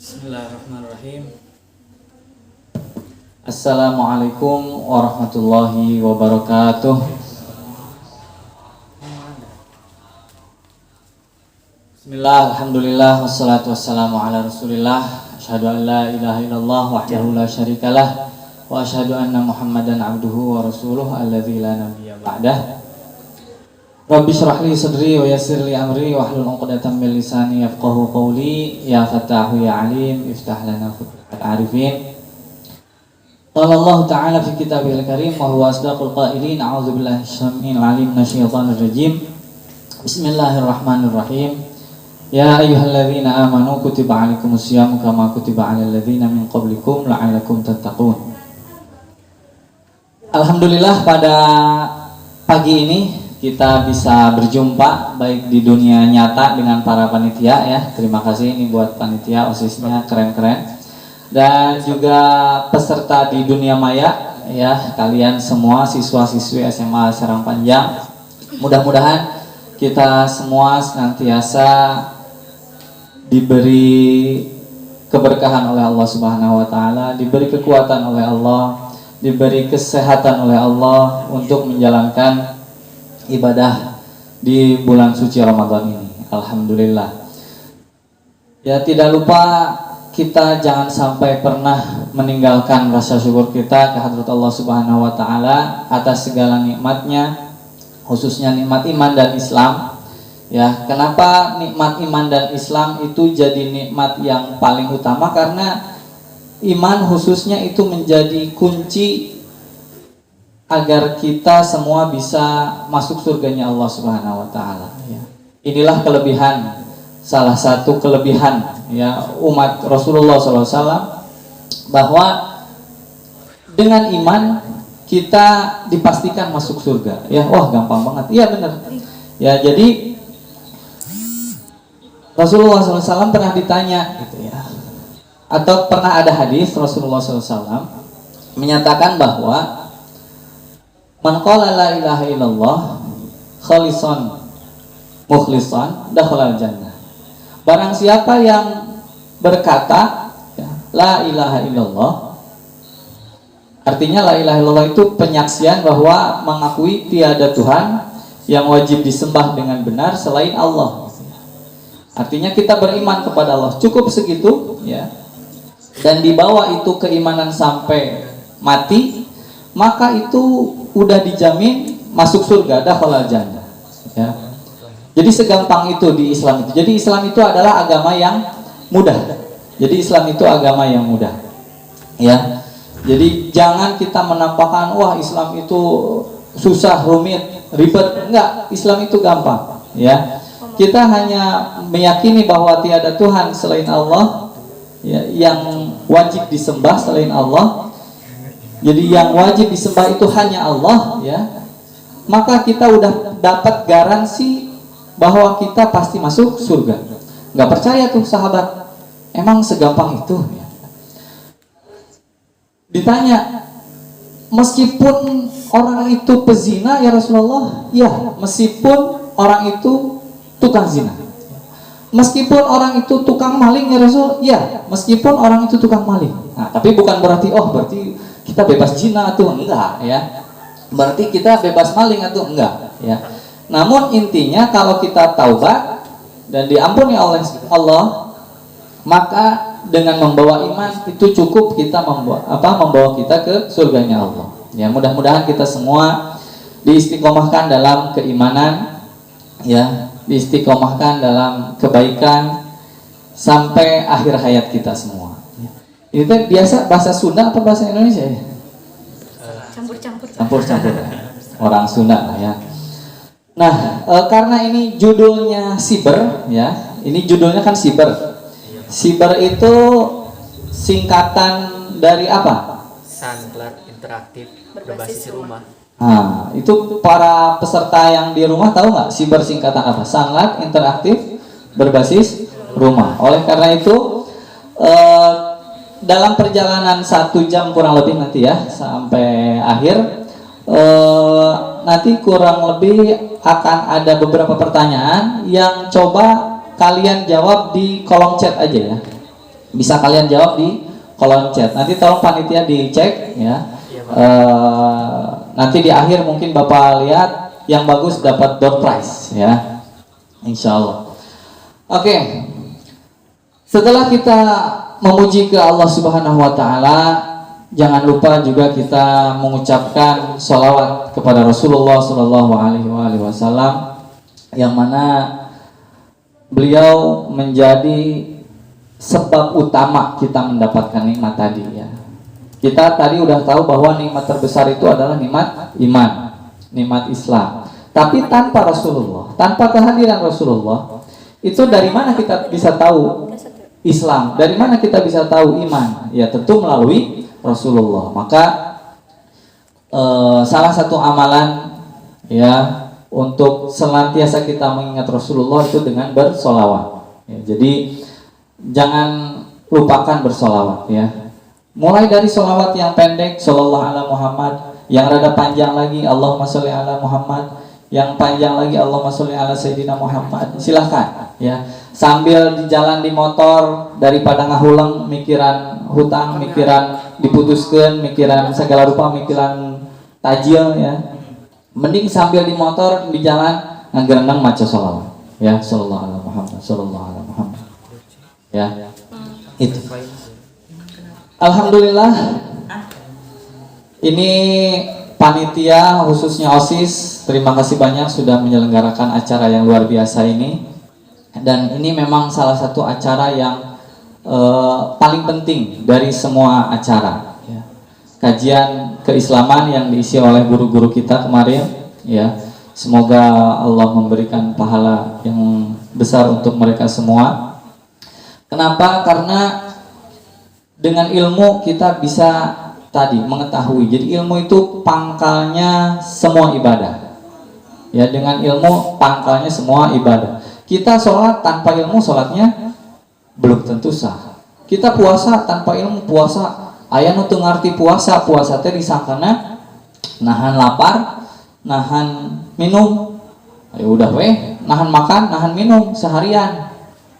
Bismillahirrahmanirrahim. Assalamualaikum warahmatullahi wabarakatuh. Bismillah, alhamdulillah, wassalatu wassalamu ala rasulillah. Asyhadu an la ilaha illallah wahdahu la syarikalah, wa asyhadu anna muhammadan abduhu wa rasuluh alladzi la nabiyya ba'dah. Rabbi shrah li sadri wa yassir li amri wahlul 'uqdatam min lisani yafqahu qawli. Ya Fattahu ya Alim iftah lana futuhal arifin. Qala Allah ta'ala fi kitabihil karim wa huwa asdaqul qailin. A'udzu billahi syamil alim minasyaitonir rajim. Bismillahirrahmanirrahim. Ya ayyuhalladzina amanu kutiba 'alaikumus syamu kama kutiba 'alal ladzina min qablikum la'allakum tattaqun. Alhamdulillah, pada pagi ini kita bisa berjumpa baik di dunia nyata dengan para panitia ya. Terima kasih ini buat panitia, OSIS-nya keren-keren. Dan juga peserta di dunia maya ya, kalian semua siswa-siswi SMA Serang Panjang. Mudah-mudahan kita semua senantiasa diberi keberkahan oleh Allah Subhanahu wa taala, diberi kekuatan oleh Allah, diberi kesehatan oleh Allah untuk menjalankan ibadah di bulan suci Ramadan ini. Alhamdulillah. Ya, tidak lupa kita jangan sampai pernah meninggalkan rasa syukur kita ke hadrat Allah Subhanahu wa taala atas segala nikmatnya, khususnya nikmat iman dan Islam. Ya, kenapa nikmat iman dan Islam itu jadi nikmat yang paling utama? Karena iman khususnya itu menjadi kunci agar kita semua bisa masuk surganya Allah Subhanahu wa taala ya. Inilah kelebihan, salah satu kelebihan ya umat Rasulullah SAW, bahwa dengan iman kita dipastikan masuk surga ya. Wah, gampang banget. Iya benar. Ya, jadi Rasulullah SAW pernah ditanya gitu ya, atau pernah ada hadis Rasulullah SAW menyatakan bahwa man qala la ilaha illallah khalisan mukhlisan dakhala jannah. Barang siapa yang berkata ya, la ilaha illallah, artinya la ilaha illallah itu penyaksian bahwa mengakui tiada Tuhan yang wajib disembah dengan benar selain Allah. Artinya kita beriman kepada Allah, cukup segitu ya. Dan dibawa itu keimanan sampai mati, maka itu udah dijamin masuk surga, dakhala jannah ya. Jadi segampang itu di Islam itu. Jadi Islam itu adalah agama yang mudah. Jadi Islam itu agama yang mudah ya. Jadi jangan kita menampakkan wah Islam itu susah, rumit, ribet. Enggak, Islam itu gampang ya. Kita hanya meyakini bahwa tiada Tuhan selain Allah ya, yang wajib disembah selain Allah. Jadi yang wajib disembah itu hanya Allah ya. Maka kita udah dapat garansi bahwa kita pasti masuk surga. Nggak percaya tuh sahabat, emang segampang itu ya? Ditanya, meskipun orang itu pezina ya Rasulullah? Ya, meskipun orang itu tukang zina. Meskipun orang itu tukang maling ya Rasul? Ya, meskipun orang itu tukang maling. Nah, tapi bukan berarti berarti kita bebas zina tuh, enggak ya. Berarti kita bebas maling atau enggak ya. Namun intinya kalau kita taubat dan diampuni oleh Allah, maka dengan membawa iman itu cukup kita membawa kita ke surganya Allah. Ya, mudah-mudahan kita semua diistiqomahkan dalam keimanan ya, diistiqomahkan dalam kebaikan sampai akhir hayat kita semua. Ini biasa bahasa Sunda atau bahasa Indonesia ya? Campur-campur. Orang Sunda lah ya. Nah, karena ini judulnya siber ya. Ini judulnya kan siber. Siber itu singkatan dari apa? Sanlat interaktif berbasis rumah. Nah, itu para peserta yang di rumah tahu nggak siber singkatan apa? Sanlat interaktif berbasis rumah. Oleh karena itu dalam perjalanan 1 jam kurang lebih nanti ya sampai akhir, nanti kurang lebih akan ada beberapa pertanyaan yang coba kalian jawab di kolom chat aja ya. Bisa kalian jawab di kolom chat. Nanti tolong panitia dicek ya. Iya, Pak. Nanti di akhir mungkin Bapak lihat yang bagus dapat door prize ya. Insya Allah. Oke. Setelah kita memuji ke Allah Subhanahu wa taala, jangan lupa juga kita mengucapkan sholawat kepada Rasulullah Shallallahu Alaihi Wasallam, yang mana beliau menjadi sebab utama kita mendapatkan nikmat tadi ya. Kita tadi udah tahu bahwa nikmat terbesar itu adalah nikmat iman, nikmat Islam. Tapi tanpa Rasulullah, tanpa kehadiran Rasulullah, itu dari mana kita bisa tahu Islam? Dari mana kita bisa tahu iman? Ya tentu melalui Rasulullah. Maka salah satu amalan ya untuk senantiasa kita mengingat Rasulullah itu dengan bersolawat. Ya, jadi jangan lupakan bersolawat ya. Mulai dari solawat yang pendek, Sallallahu ala Muhammad, yang rada panjang lagi, Allahumma sholli ala Muhammad, yang panjang lagi, Allahumma sholli ala Sayyidina Muhammad. Silahkan ya. Sambil di jalan di motor, daripada ngahuleng mikiran hutang, mikiran diputuskan, mikiran segala rupa, mikiran tajil ya. Mending sambil di motor, di jalan, ngegerendang maca sholawat ya, Sallallahu ala Muhammad, Sallallahu ala Muhammad ya. Itu Alhamdulillah, ini panitia khususnya OSIS, terima kasih banyak sudah menyelenggarakan acara yang luar biasa ini. Dan ini memang salah satu acara yang paling penting dari semua acara ya. Kajian keislaman yang diisi oleh guru-guru kita kemarin ya. Semoga Allah memberikan pahala yang besar untuk mereka semua. Kenapa? Karena dengan ilmu kita bisa tadi mengetahui. Jadi ilmu itu pangkalnya semua ibadah. Ya, dengan ilmu pangkalnya semua ibadah. Kita sholat tanpa ilmu, sholatnya belum tentu sah. Kita puasa tanpa ilmu, puasa aya nu teu ngarti puasa, puasa teh disangkana nahan lapar, nahan minum. Ayo udah weh, nahan makan, nahan minum seharian.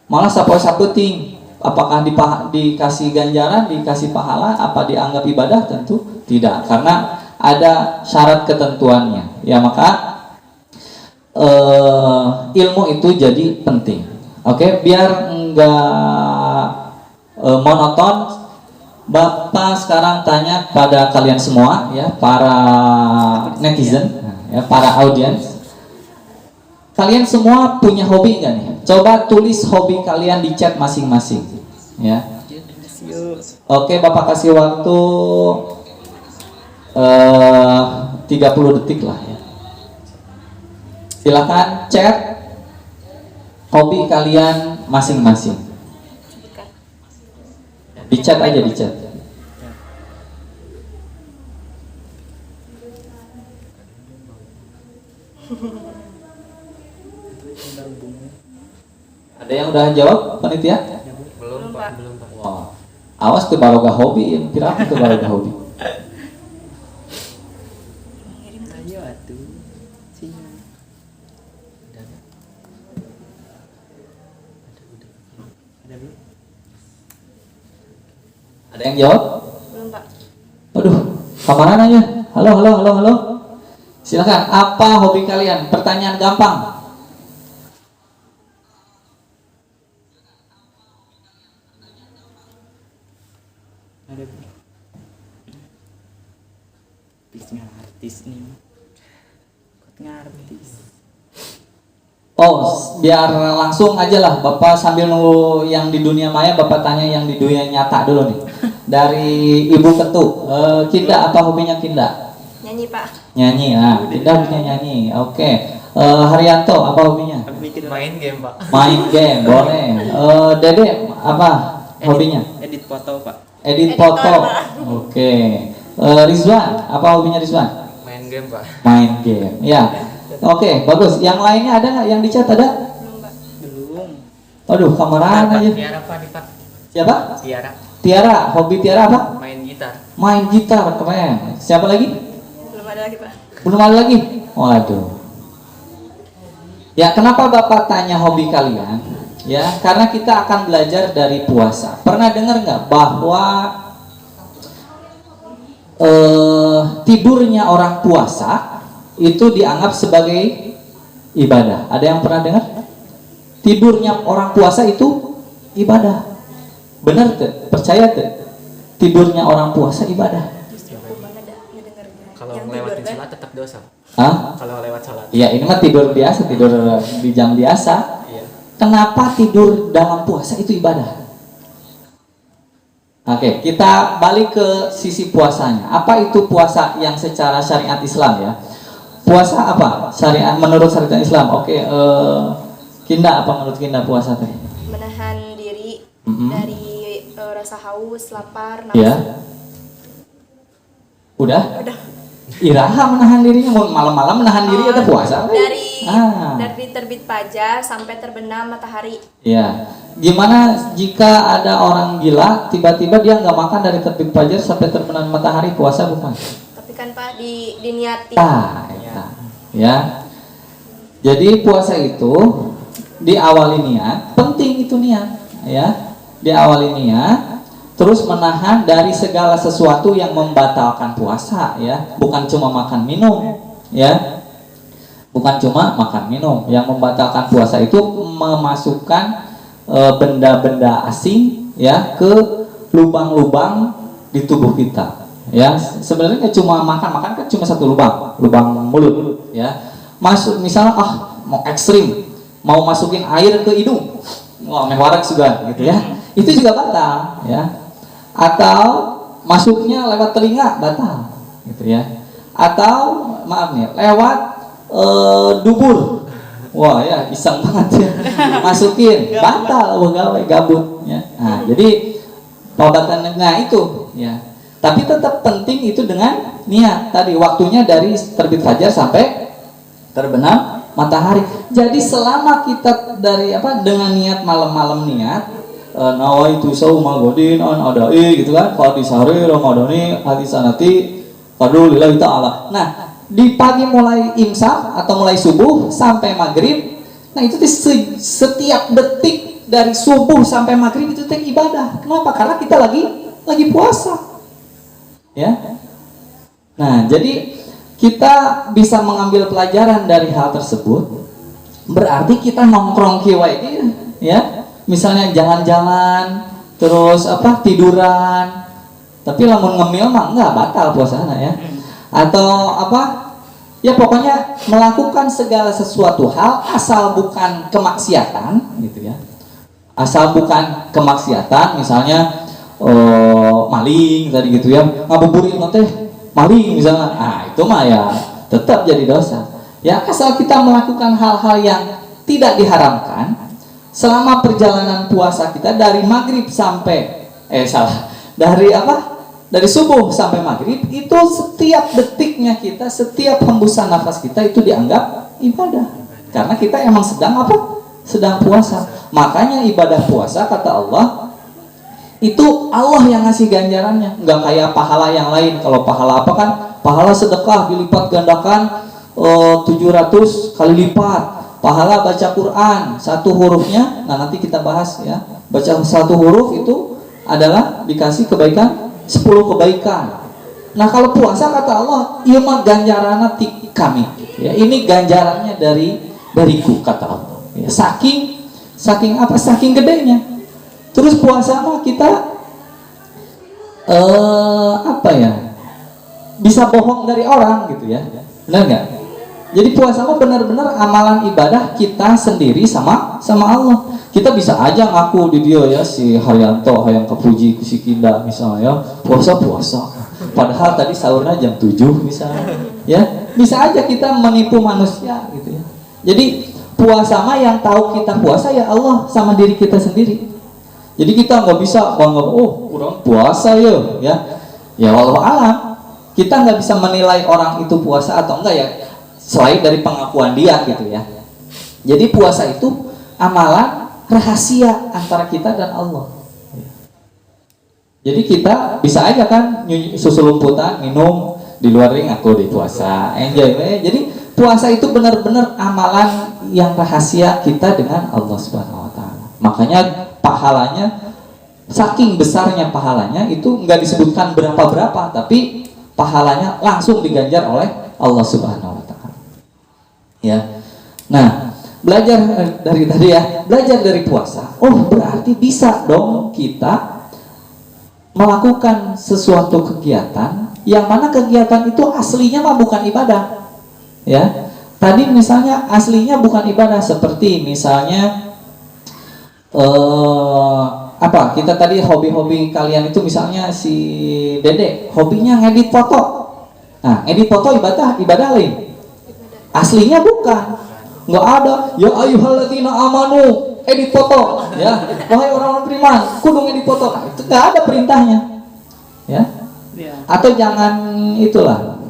Malah sapoe sapeuting. Apakah dikasih ganjaran, dikasih pahala, apa dianggap ibadah? Tentu tidak, karena ada syarat ketentuannya. Ya, maka ilmu itu jadi penting. Oke, biar enggak monoton, Bapak sekarang tanya pada kalian semua ya, para netizen ya, para audiens. Kalian semua punya hobi enggak nih? Coba tulis hobi kalian di chat masing-masing ya. Oke, Bapak kasih waktu 30 detik lah ya. Silakan chat hobi kalian masing-masing. Di chat aja, di chat. Ada yang udah jawab panitia? Belum, Pak. Belum, Pak. Wah, awas ke barokah hobi, kira ke barokah hobi. Ayo atuh. Ada yang jawab? Belum, Pak. Aduh, kamaran aja. Halo, halo, halo, halo. Silakan. Apa hobi kalian? Pertanyaan gampang. Ada artis nih. Kok ngartis? Oh, biar langsung aja lah. Bapak sambil nunggu yang di dunia maya, Bapak tanya yang di dunia nyata dulu nih. Dari Ibu Ketu, Kinda apa hobinya Kinda? Nyanyi, Pak. Nyanyi. Nah, Kinda hobinya nyanyi. Oke. Haryanto apa hobinya? Main game, Pak. Main game, boleh. Dede apa hobinya? Edit foto, Pak. Edit foto. Oke. Rizwan, apa hobinya Rizwan? Main game, Pak. Main game. Ya. Oke, bagus. Yang lainnya ada nggak yang di chat ada? Belum, Pak. Belum. Aduh, kamaran aja. Tiara, Pak, nih, Pak. Siapa? Tiara. Tiara, hobi Tiara apa? Main gitar. Main gitar, keren. Siapa lagi? Belum ada lagi, Pak. Belum ada lagi? Waduh. Ya, kenapa Bapak tanya hobi kalian? Ya, karena kita akan belajar dari puasa. Pernah dengar nggak bahwa tidurnya orang puasa itu dianggap sebagai ibadah? Ada yang pernah dengar? Tidurnya orang puasa itu ibadah. Benar tuh? Percaya tuh? Tidurnya orang puasa ibadah. Kalau Yang ngelewatin tidur, kan? sholat tetap dosa. Hah? Kalau lewat sholat. Ya ini mah tidur biasa, tidur di jam biasa. Iya. Kenapa tidur dalam puasa itu ibadah? Oke, kita balik ke sisi puasanya. Apa itu puasa yang secara syariat Islam ya? Puasa apa? Syariat menurut syariat Islam. Oke, Kinda apa menurut Kinda puasa teh? Menahan diri Mm-mm. dari rasa haus, lapar, nafsu. Ya. Udah? Udah. Iraha menahan dirinya, mau malam-malam menahan diri ada puasa? Dari terbit fajar sampai terbenam matahari. Ya. Gimana jika ada orang gila tiba-tiba dia nggak makan dari terbit fajar sampai terbenam matahari, puasa bukan? Tapi kan Pak diniati. Ya. Jadi puasa itu diawali niat, penting itu niat, ya. Diawali niat, terus menahan dari segala sesuatu yang membatalkan puasa, ya. Bukan cuma makan minum, ya. Bukan cuma makan minum. Yang membatalkan puasa itu memasukkan benda-benda asing, ya, ke lubang-lubang di tubuh kita. Ya, sebenarnya cuma makan kan cuma satu lubang mulut, ya. Masuk misalnya mau ekstrim, mau masukin air ke hidung, wah mewarak juga gitu ya, itu juga batal, ya. Atau masuknya lewat telinga batal, gitu ya. Atau maaf nih lewat dubur, wah ya iseng banget ya, masukin batal, pegawai gabut, ya. Nah jadi pengobatannya itu, ya. Tapi tetap penting itu dengan niat tadi, waktunya dari terbit fajar sampai terbenam matahari. Jadi selama kita dari dengan niat malam-malam niat nawaitu sauma godin an adai gitu kan, fa di sahri ramadhani hadisanati fadlu lillahi taala. Nah, di pagi mulai imsak atau mulai subuh sampai maghrib, nah itu setiap detik dari subuh sampai maghrib itu ibadah. Kenapa? Karena kita lagi puasa. Ya. Nah, jadi kita bisa mengambil pelajaran dari hal tersebut. Berarti kita nongkrong kiwai ya. Misalnya jalan-jalan, terus tiduran. Tapi lamun ngemil mah enggak, batal puasana ya. Atau ya pokoknya melakukan segala sesuatu hal asal bukan kemaksiatan gitu ya. Asal bukan kemaksiatan, misalnya maling tadi gitu ya, ngabuburit teh maling misalnya, itu mah ya tetap jadi dosa ya, asal kita melakukan hal-hal yang tidak diharamkan selama perjalanan puasa kita dari maghrib sampai dari subuh sampai maghrib, itu setiap detiknya kita, setiap hembusan nafas kita itu dianggap ibadah, karena kita emang sedang puasa. Makanya ibadah puasa kata Allah itu Allah yang ngasih ganjarannya, nggak kayak pahala yang lain. Kalau pahala pahala sedekah dilipat gandakan 700 kali lipat. Pahala baca Quran satu hurufnya, nah nanti kita bahas ya, baca satu huruf itu adalah dikasih kebaikan 10 kebaikan. Nah kalau puasa kata Allah, iya mah ganjarannya kami ya, ini ganjarannya dariku kata Allah ya, saking gedenya. Terus puasa mah kita bisa bohong dari orang gitu ya, benar nggak? Jadi puasa mah benar-benar amalan ibadah kita sendiri sama Allah. Kita bisa aja ngaku di dia ya, si Haryanto hayang kepuji ku si Kinda misalnya ya, puasa padahal tadi sahurnya jam 7 misalnya ya, bisa aja kita menipu manusia gitu ya. Jadi puasa mah yang tahu kita puasa ya Allah sama diri kita sendiri. Jadi kita nggak bisa bangga, kurang puasa ya walau alam, kita nggak bisa menilai orang itu puasa atau enggak ya, selain dari pengakuan dia gitu ya. Jadi puasa itu amalan rahasia antara kita dan Allah. Jadi kita bisa aja kan susu lumputan, minum di luar ring, aku di puasa, enjoy. Jadi puasa itu benar-benar amalan yang rahasia kita dengan Allah Subhanahu Wa Taala. Makanya pahalanya, saking besarnya pahalanya itu nggak disebutkan berapa-berapa, tapi pahalanya langsung diganjar oleh Allah Subhanahu wa taala. Ya. Nah, belajar dari tadi ya, belajar dari puasa. Oh, berarti bisa dong kita melakukan sesuatu kegiatan yang mana kegiatan itu aslinya mah bukan ibadah. Ya. Tadi misalnya aslinya bukan ibadah, seperti misalnya apa, kita tadi hobi-hobi kalian itu misalnya si Dede hobinya ngedit foto. Nah, edit foto ibadah lain. Aslinya bukan. Nggak ada ya ayyuhalladzina amanu edit foto ya. Wahai orang-orang beriman, kudu ngedit foto. Nah, itu nggak ada perintahnya. Ya. Atau jangan itulah.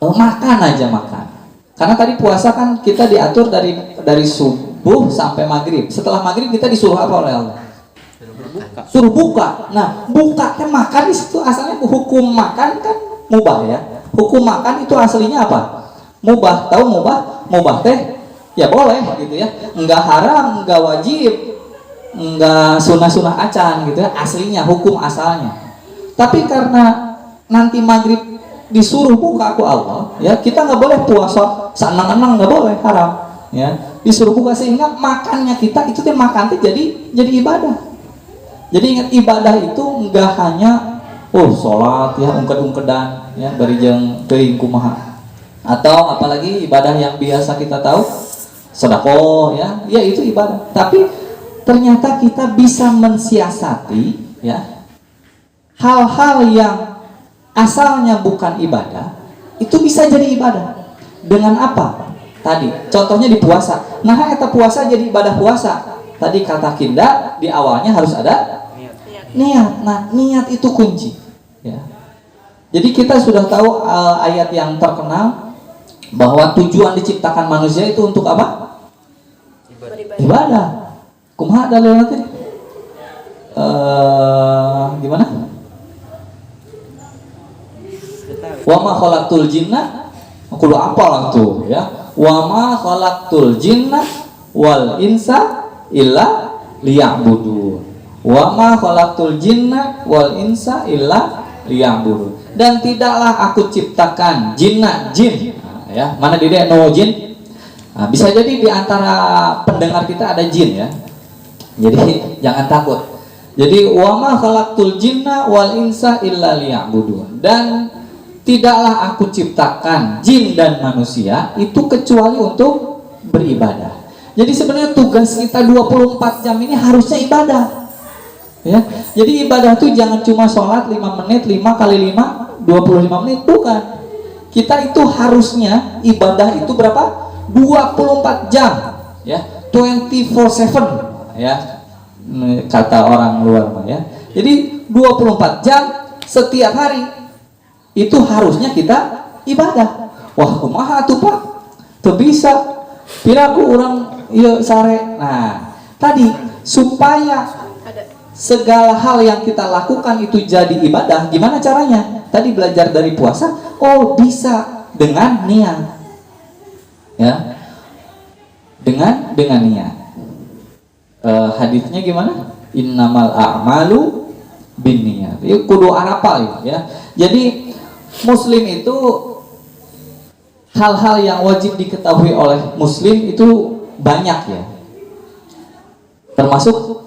Makan aja makan. Karena tadi puasa kan kita diatur dari subuh sampai maghrib. Setelah maghrib kita disuruh apa oleh Allah? Suruh buka. Nah, buka kan makan di situ asalnya hukum makan kan mubah ya. Hukum makan itu aslinya apa? Mubah. Tahu mubah? Mubah teh ya boleh gitu ya. Enggak haram, enggak wajib, enggak sunah-sunah acan gitu ya. Aslinya hukum asalnya. Tapi karena nanti maghrib disuruh buka aku Allah ya, kita nggak boleh puasa senang-senang, nggak boleh, haram ya. Disuruh buka sehingga makannya kita itu teh makan teh jadi ibadah. Jadi ingat, ibadah itu nggak hanya sholat ya, ungked-ungkedan ya, bari jeung teuing kumaha, atau apalagi ibadah yang biasa kita tahu sedekah ya itu ibadah. Tapi ternyata kita bisa mensiasati ya hal-hal yang asalnya bukan ibadah itu bisa jadi ibadah. Dengan apa? Tadi contohnya di puasa. Nah, eta puasa jadi ibadah puasa. Tadi kata Kinda di awalnya harus ada niat. Nah, niat itu kunci ya. Jadi kita sudah tahu ayat yang terkenal bahwa tujuan diciptakan manusia itu untuk apa? Ibadah. Kumaha dalilna teh? Gimana? Wa ma khalaqtul jinna, kudu apal tuh ya. Wa ma khalaqtul jinna wal insa illa liya'budun. Wa ma khalaqtul jinna wal insa illa liya'budun. Dan tidaklah aku ciptakan jin ya. Mana Dede no jin? Nah, bisa jadi di antara pendengar kita ada jin ya. Jadi jangan takut. Jadi wa ma khalaqtul jinna wal insa illa liya'budun. Dan tidaklah aku ciptakan jin dan manusia itu kecuali untuk beribadah. Jadi sebenarnya tugas kita 24 jam ini harusnya ibadah. Ya. Jadi ibadah itu jangan cuma sholat 5 menit, 5 kali 5, 25 menit, bukan. Kita itu harusnya ibadah itu berapa? 24 jam. Ya, 24/7 ya. Kata orang luar mah ya. Jadi 24 jam setiap hari itu harusnya kita ibadah. Wah, kumaha tuh Pak? Tuh bisa. Piraku orang ieu sare. Nah, tadi supaya segala hal yang kita lakukan itu jadi ibadah, gimana caranya? Tadi belajar dari puasa, oh bisa dengan niat. Ya. Dengan niat. Hadisnya gimana? Innamal a'malu binniyat. Itu kudu arapal ya. Jadi Muslim itu hal-hal yang wajib diketahui oleh Muslim itu banyak ya. Termasuk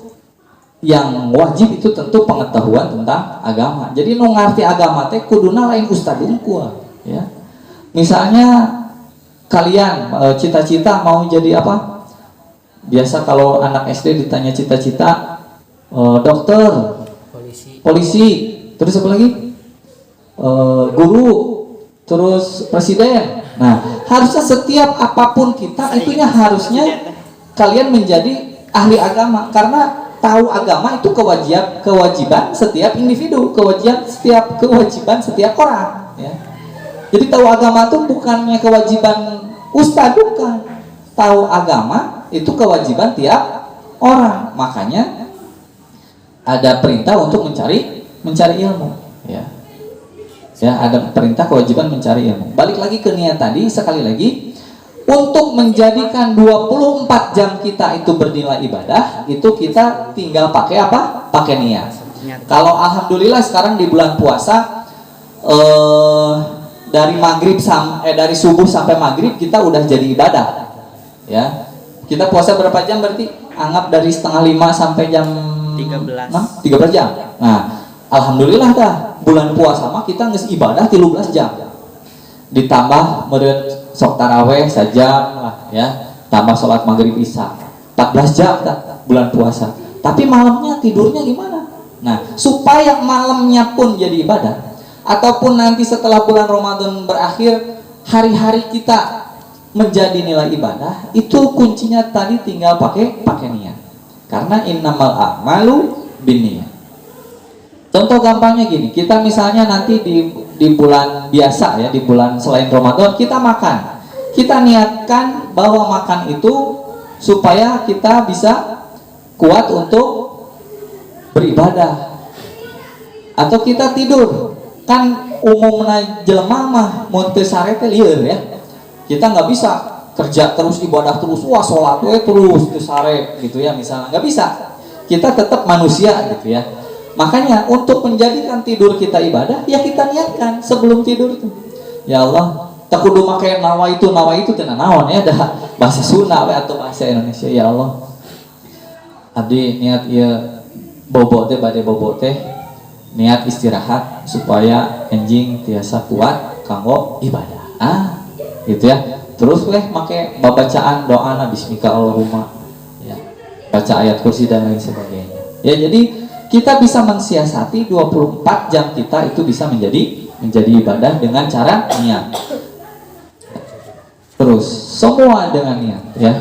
yang wajib itu tentu pengetahuan tentang agama. Jadi nu ngarti agama teh kuduna lain ustad unggul ya. Misalnya kalian cita-cita mau jadi apa? Biasa kalau anak SD ditanya cita-cita dokter, polisi, terus apa lagi? Guru, terus presiden. Nah, harusnya setiap apapun kita itunya harusnya kalian menjadi ahli agama, karena tahu agama itu kewajiban setiap individu, kewajiban setiap orang ya. Jadi tahu agama itu bukannya kewajiban ustadz, bukan. Tahu agama itu kewajiban tiap orang. Makanya ada perintah untuk mencari ilmu ya. Ya, ada perintah kewajiban mencari ilmu. Balik lagi ke niat tadi sekali lagi, untuk menjadikan 24 jam kita itu bernilai ibadah, itu kita tinggal pakai apa? Pakai niat. Kalau alhamdulillah sekarang di bulan puasa dari dari subuh sampai maghrib kita udah jadi ibadah. Ya. Kita puasa berapa jam berarti? Anggap dari setengah 5 sampai jam 13. 13 jam. Nah, alhamdulillah dah bulan puasa mah kita nges ibadah 13 jam. Ditambah meureun sok taraweh sajam lah ya, tambah sholat maghrib isya 14 jam dah bulan puasa. Tapi malamnya tidurnya gimana? Nah, supaya malamnya pun jadi ibadah, ataupun nanti setelah bulan Ramadan berakhir hari-hari kita menjadi nilai ibadah, itu kuncinya tadi tinggal pakai niat. Karena innamal a'malu binniyat. Contoh gampangnya gini, kita misalnya nanti di bulan biasa ya, di bulan selain Ramadan kita makan. Kita niatkan bahwa makan itu supaya kita bisa kuat untuk beribadah. Atau kita tidur. Kan umumna jelema mah mun teu sare teh lieur ya. Kita nggak bisa kerja terus ibadah terus, wah sholat terus teu sare gitu ya misalnya. Nggak bisa. Kita tetap manusia gitu ya. Makanya untuk menjadikan tidur kita ibadah, ya kita niatkan sebelum tidur tuh. Ya Allah, tak kudu make nawa itu tenan naon ya, dah bahasa Sunda we atau bahasa Indonesia. Ya Allah, abdi niat ieu bobo teh bade bobo teh niat istirahat supaya enjing tiasa kuat kanggo ibadah. Gitu ya. Terus weh make babacaan doana bismika Allahumma ya. Baca ayat kursi dan lain sebagainya. Ya jadi kita bisa mensiasati 24 jam kita itu bisa menjadi ibadah dengan cara niat. Terus semua dengan niat ya.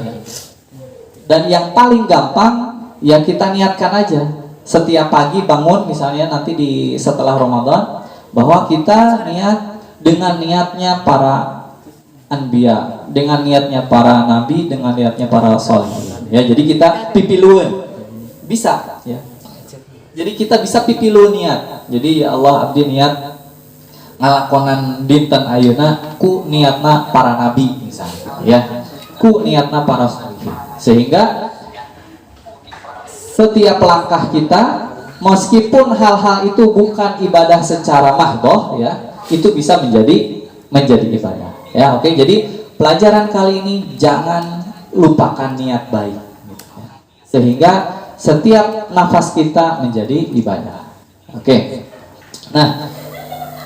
Dan yang paling gampang ya kita niatkan aja. Setiap pagi bangun misalnya nanti setelah Ramadan bahwa kita niat dengan niatnya para anbiya, dengan niatnya para nabi, dengan niatnya para sholihin. Ya, jadi kita pipiluan. Bisa ya. Jadi kita bisa pipilu niat. Jadi ya Allah abdi niat ngalakonan dinten ayeuna ku niatna para nabi misalnya ya. Ku niatna para sholihin. Sehingga setiap langkah kita meskipun hal-hal itu bukan ibadah secara mahdhah ya, itu bisa menjadi ibadah. Ya, oke. Jadi pelajaran kali ini jangan lupakan niat baik. Sehingga setiap nafas kita menjadi ibadah. Oke. Nah,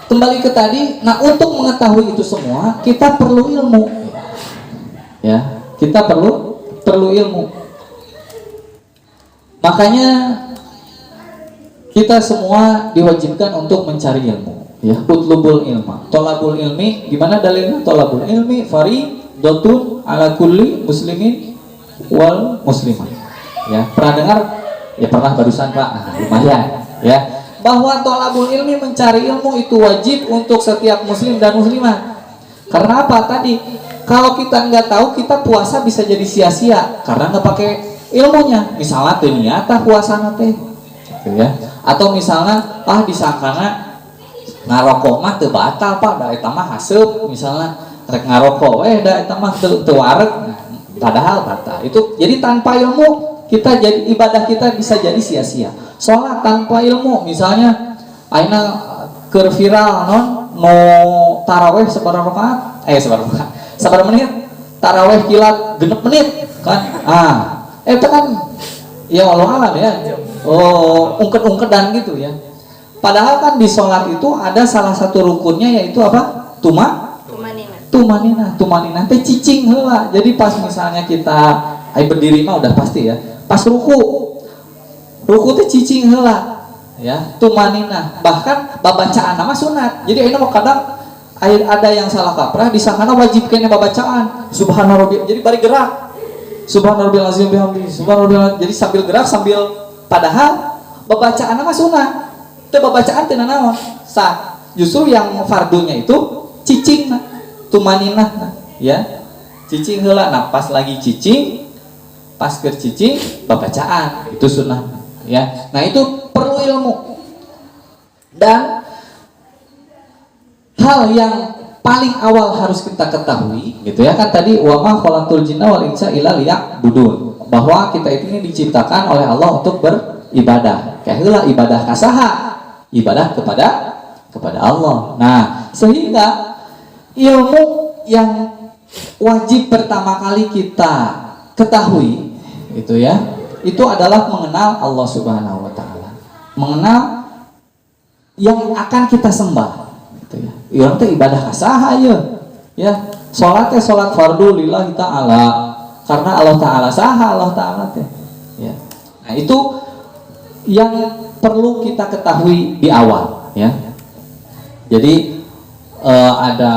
kembali ke tadi. Nah, untuk mengetahui itu semua, kita perlu ilmu. Ya, kita perlu ilmu. Makanya kita semua diwajibkan untuk mencari ilmu. Ya, utlubul ilma. Tolabul ilmi, gimana dalilnya? Tolabul ilmi fardhatun ala kulli muslimin wal muslimah. Ya, pernah dengar? Ya pernah barusan Pak. Nah, lumayan ya. Bahwa tolabul ilmi mencari ilmu itu wajib untuk setiap muslim dan muslimah. Karena apa tadi? Kalau kita nggak tahu, kita puasa bisa jadi sia-sia karena nggak pakai ilmunya. Misalnya teu niat puasa teh. Gitu ya. Atau misalnya disangkana ngarokok mah teu batal Pak, da eta mah haseup misalnya rek ngarokok da eta mah teu wareg. Padahal batal. Itu jadi tanpa ilmu kita jadi ibadah kita bisa jadi sia-sia. Sholat tanpa ilmu misalnya aina keur viral no taraweh sabaraha rakaat sabar menit taraweh kilat 6 menit kan itu kan ya Allah alam ya ungket-ungketan gitu ya. Padahal kan di sholat itu ada salah satu rukunnya yaitu apa? Tumanina teh cicing heula. Jadi pas misalnya kita berdiri mah udah pasti ya. Pas ruku teh cicing heula ya, tumanina. Bahkan babacaan nama sunat. Jadi ayeuna kadang ada yang salah kaprah disangkana wajib kene babacaan subhanallah. Jadi bari gerak subhanallah azim bihamdi subhanallah. Jadi sambil gerak sambil padahal babacaan nama sunat. Teu babacaan teu naon sah. Justru yang fardunya itu cicing tumanina ya. Cicing heula. Nah, pas lagi cicing pas cicing babacaan itu sunnah ya. Nah itu perlu ilmu. Dan hal yang paling awal harus kita ketahui gitu ya kan tadi wa ma khalaqtul jinna wal insa illa liya'budun, bahwa kita ini diciptakan oleh Allah untuk beribadah. Kayak heula ibadah kasaha? Ibadah kepada Allah. Nah, sehingga ilmu yang wajib pertama kali kita ketahui itu ya, itu adalah mengenal Allah Subhanahu wa taala. Mengenal yang akan kita sembah gitu ya. Ieu teh ibadah kasaha ieu. Ya, salat teh salat fardu lillahi taala. Karena Allah taala saha Allah taala teh. Ya. Nah, itu yang perlu kita ketahui di awal ya. Jadi ada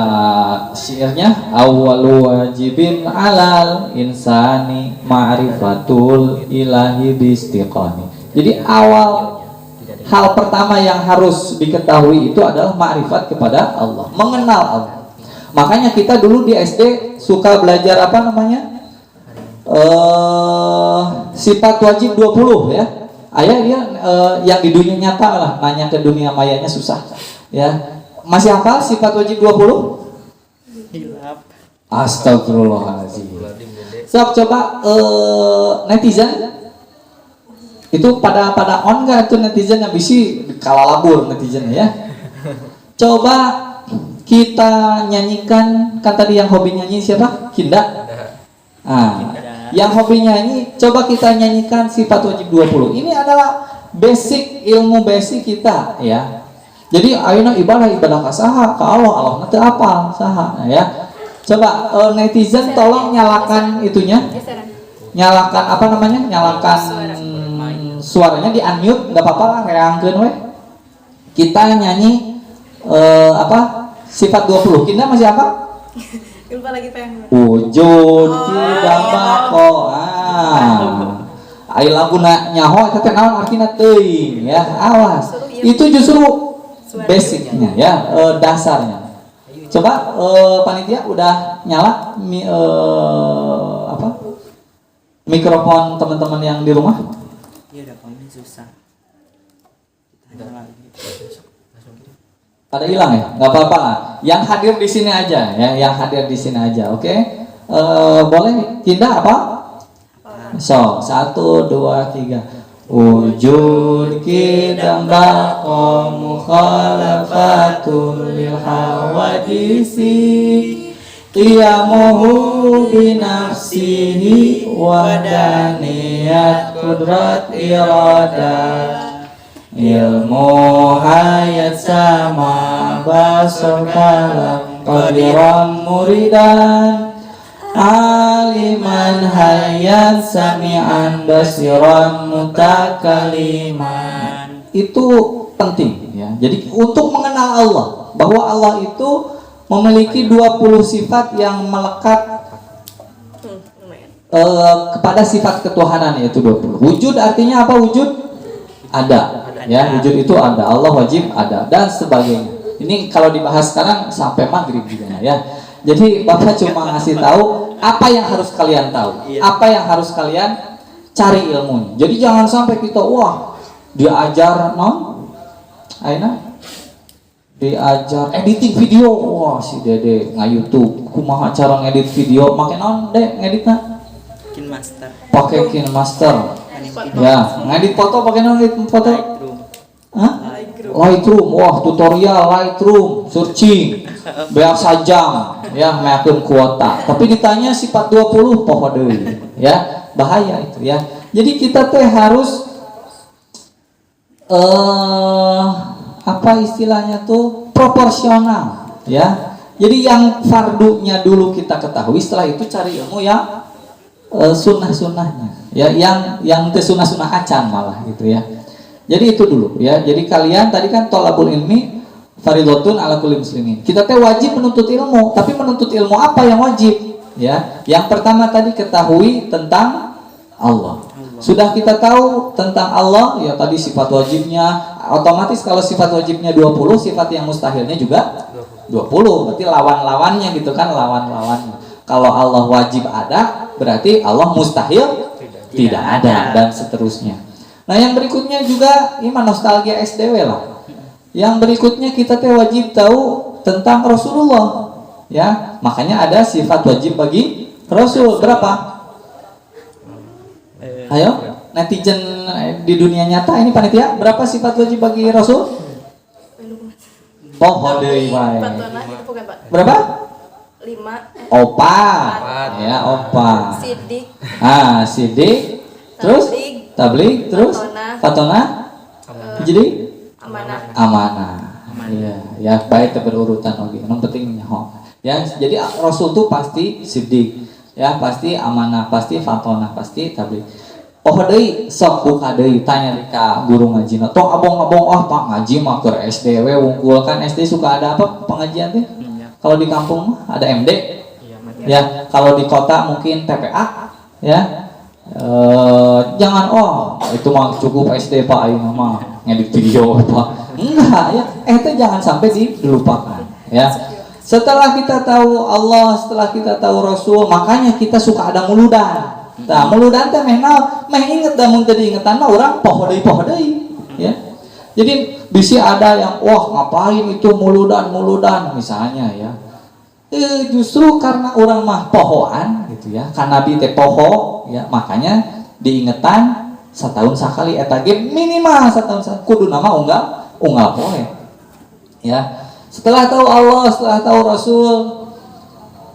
syairnya awwalu wajibin alal insani ma'rifatul ilahi bistiqani. Jadi awal hal pertama yang harus diketahui itu adalah ma'rifat kepada Allah, mengenal Allah. Makanya kita dulu di SD suka belajar apa namanya? Sifat wajib 20 ya. Ayah dia yang di dunia nyata lah, nanya ke dunia mayanya susah ya. Masih hafal sifat wajib 20? Hilap. Astagfirullahaladzim. Sok coba netizen itu pada on gak tuh netizen yang bisi kalah labur netizen ya. Coba kita nyanyikan, kan tadi yang hobi nyanyi siapa? Kinda. Yang hobi nyanyi, coba kita nyanyikan sifat wajib 20. Ini adalah basic ilmu basic kita ya. Jadi ayeuna ibadah kasaha ka Allah nanti apa saha ya. Coba netizen tolong nyalakan itunya. Nyalakan apa namanya? Nyalakan suaranya di unmute, enggak apa-apa lah, reangkeun we. Kita nyanyi apa? Sifat 20. Kita masih apa? Lupa lagi pengen. Wujud tidak bako. Ai laguna nyaho eta teh naon artina teuing ya. Awas. Itu justru basicnya ya, dasarnya. Coba panitia udah nyala apa? Mikrofon teman-teman yang di rumah? Iya, udah kami susah. Pada hilang ya? Nggak apa-apa lah. Yang hadir di sini aja ya, yang hadir di sini aja. Oke? Boleh Kinda apa? So, 1, 2, 3. Wujud kidam baqo mukhalafatul lil hawadisi qiyamuhu binafsihi wadaniyat kudrat iradah ilmu hayat sama basar kalam qadiran muridan aliman hayat sami'an basiran mutakaliman. Itu penting ya. Jadi untuk mengenal Allah, bahwa Allah itu memiliki 20 sifat yang melekat kepada sifat ketuhanan, yaitu 20. Wujud artinya apa? Wujud ada ya, wujud itu ada, Allah wajib ada dan sebagainya. Ini kalau dibahas sekarang sampai maghrib juga ya. Jadi Bapak cuma ngasih tahu apa yang harus kalian tahu, apa yang harus kalian cari ilmunya. Jadi jangan sampai kita wah diajar aina diajar editing video, wah si Dede YouTube kumaha cara ngedit video, make naon Dek ngeditna? KineMaster. Pakai KineMaster. Ya, ngedit foto pakai naon ngedit foto? Lightroom. Wah, tutorial Lightroom, searching biasa jam ya, meakeun kuota. Tapi ditanya sifat 20 poho deui ya. Bahaya itu ya. Jadi kita teh harus apa istilahnya tuh proporsional ya. Jadi yang fardunya dulu kita ketahui, setelah itu cari ilmu yang sunnah-sunnahnya ya, yang teh sunnah-sunnah acan malah gitu ya. Jadi itu dulu ya. Jadi kalian tadi kan thalabul ilmi fardhatun ala kulli muslimin. Kita teh wajib menuntut ilmu, tapi menuntut ilmu apa yang wajib? Ya. Yang pertama tadi ketahui tentang Allah. Sudah kita tahu tentang Allah, ya tadi sifat wajibnya, otomatis kalau sifat wajibnya 20, sifat yang mustahilnya juga 20. Berarti lawan-lawannya gitu kan, lawan-lawannya. Kalau Allah wajib ada, berarti Allah mustahil tidak ada dan seterusnya. Nah, yang berikutnya juga iman nostalgia SDW lah. Yang berikutnya kita teh wajib tahu tentang Rasulullah Ya, makanya ada sifat wajib bagi Rasul. Berapa? Ayo, netizen di dunia nyata ini panitia, berapa sifat wajib bagi Rasul? Poho deui wae. Patona itu bukan Pak. Berapa? 5. Opat. Ya, opat. Sidik. Sidik. Terus tabligh, terus fatona. Jadi Amanah. amanah. Iya, ya baik berurutan oke. Yang penting nyaho. Ya, jadi Rasul tuh pasti sidik, ya pasti amanah, pasti fatona, pasti tabligh. Oh deui sok buka deui tanya ka guru ngajina. Tong abong-abong Pak ngaji mah keur SD we wungkul kan SD suka ada apa pengajian teh? Kalau di kampung mah ada MD. Ya, kalau di kota mungkin TPA, ya. Jangan itu mah cukup SD Pak ayeuna mah ngedit video Pak. Enggak ya, itu jangan sampai dilupakan ya. Setelah kita tahu Allah, setelah kita tahu Rasul, makanya kita suka ada muludan. Nah, muludan teh meh inget da mun teu diingetan mah urang poho deui ya. Jadi bisi ada yang wah ngapain itu muludan misalnya ya. Justru karena orang mah pohoan gitu ya, karena Nabi teh poho ya, makanya diingetan setahun sekali eta ge minimal setahun sekali kudu nama unggal poe ya. Setelah tahu Allah, setelah tahu Rasul,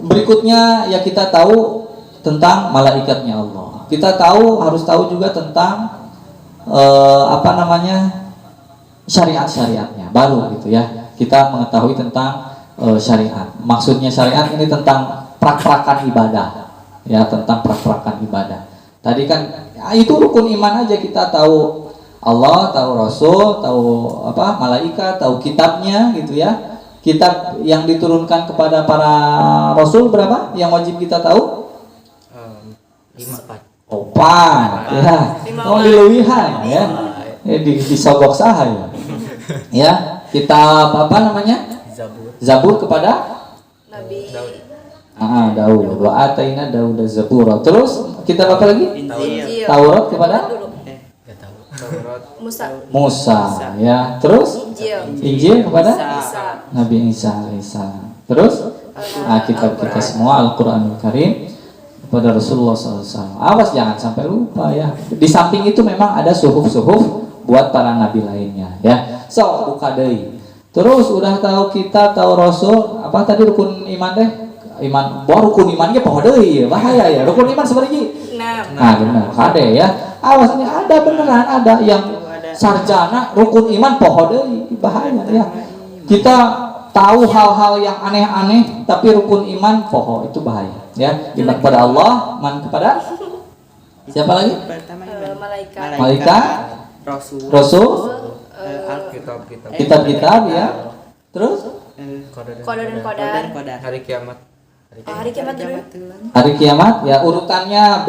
berikutnya ya kita tahu tentang malaikatnya Allah. Kita harus tahu juga tentang syariat-syariatnya baru gitu ya. Kita mengetahui tentang syariat. Maksudnya syariat ini tentang prak-prakan ibadah. Ya, tentang prak-prakan ibadah. Tadi kan itu rukun iman aja, kita tahu Allah, tahu Rasul, tahu malaikat, tahu kitabnya gitu ya. Kitab yang diturunkan kepada para Rasul berapa? Yang wajib kita tahu? 5. Opat ya. Mau diluwihan ya. Disogok saha ya. Ya, kitab apa namanya? Zabur kepada Nabi Daud. Wa ataina Daud Zabura. Terus kitab apa lagi? Injil. Taurat kepada Musa ya. Terus Injil kepada Nabi Isa alaihissalam. Terus kitab kita semua Al-Qur'anul Karim kepada Rasulullah SAW. Awas jangan sampai lupa ya. Di samping itu memang ada suhuf-suhuf buat para nabi lainnya ya. So buka deui. Terus udah tahu kita, tahu Rasul, apa tadi rukun iman deh? Iman, rukun iman ge poho deui, bahaya ya. Rukun iman sabaraha? 6. Nah, benar. Kade ya. Awas ini ada beneran ada yang sarjana rukun iman poho deui, bahaya ya. Kita tahu hal-hal yang aneh-aneh tapi rukun iman poho, itu bahaya ya. Iman kepada Allah, iman kepada siapa lagi? Malaikat, Rasul, kitab ya. Terus Qada dan qadar. Hari kiamat. Hari kiamat dulu. Hari kiamat ya urutannya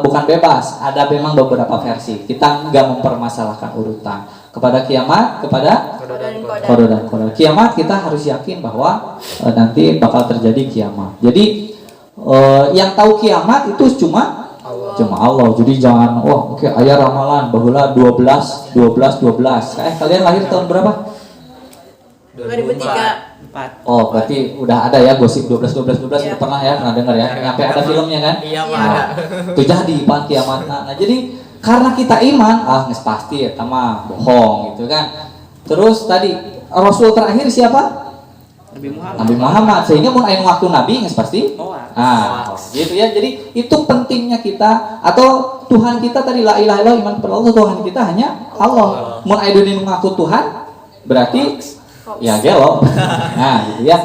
bukan bebas, ada memang beberapa versi. Kita nggak mempermasalahkan urutan. Kepada kiamat, kepada qada dan qadar. Kiamat kita harus yakin bahwa nanti bakal terjadi kiamat. Jadi yang tahu kiamat itu cuma Allah. Jadi jangan aya ramalan baheula 12. Kalian lahir tahun berapa? 2003. Oh, berarti udah ada ya gosip 12 udah pernah dengar ya. Sampai ada filmnya kan? Iya, Itu jadi pan kiamatna. Nah, jadi karena kita iman, geus pasti eta mah bohong gitu kan. Terus tadi Rasul terakhir siapa? Nabi Muhammad. Sehingga mun aya waktu nabi geus pasti. Gitu ya. Jadi itu pentingnya kita atau Tuhan kita tadi la ilaha illallah, iman kepada Allah, Tuhan kita hanya Allah. Mun aya dunia ngaku Tuhan berarti ya gelo. Nah, gitu ya.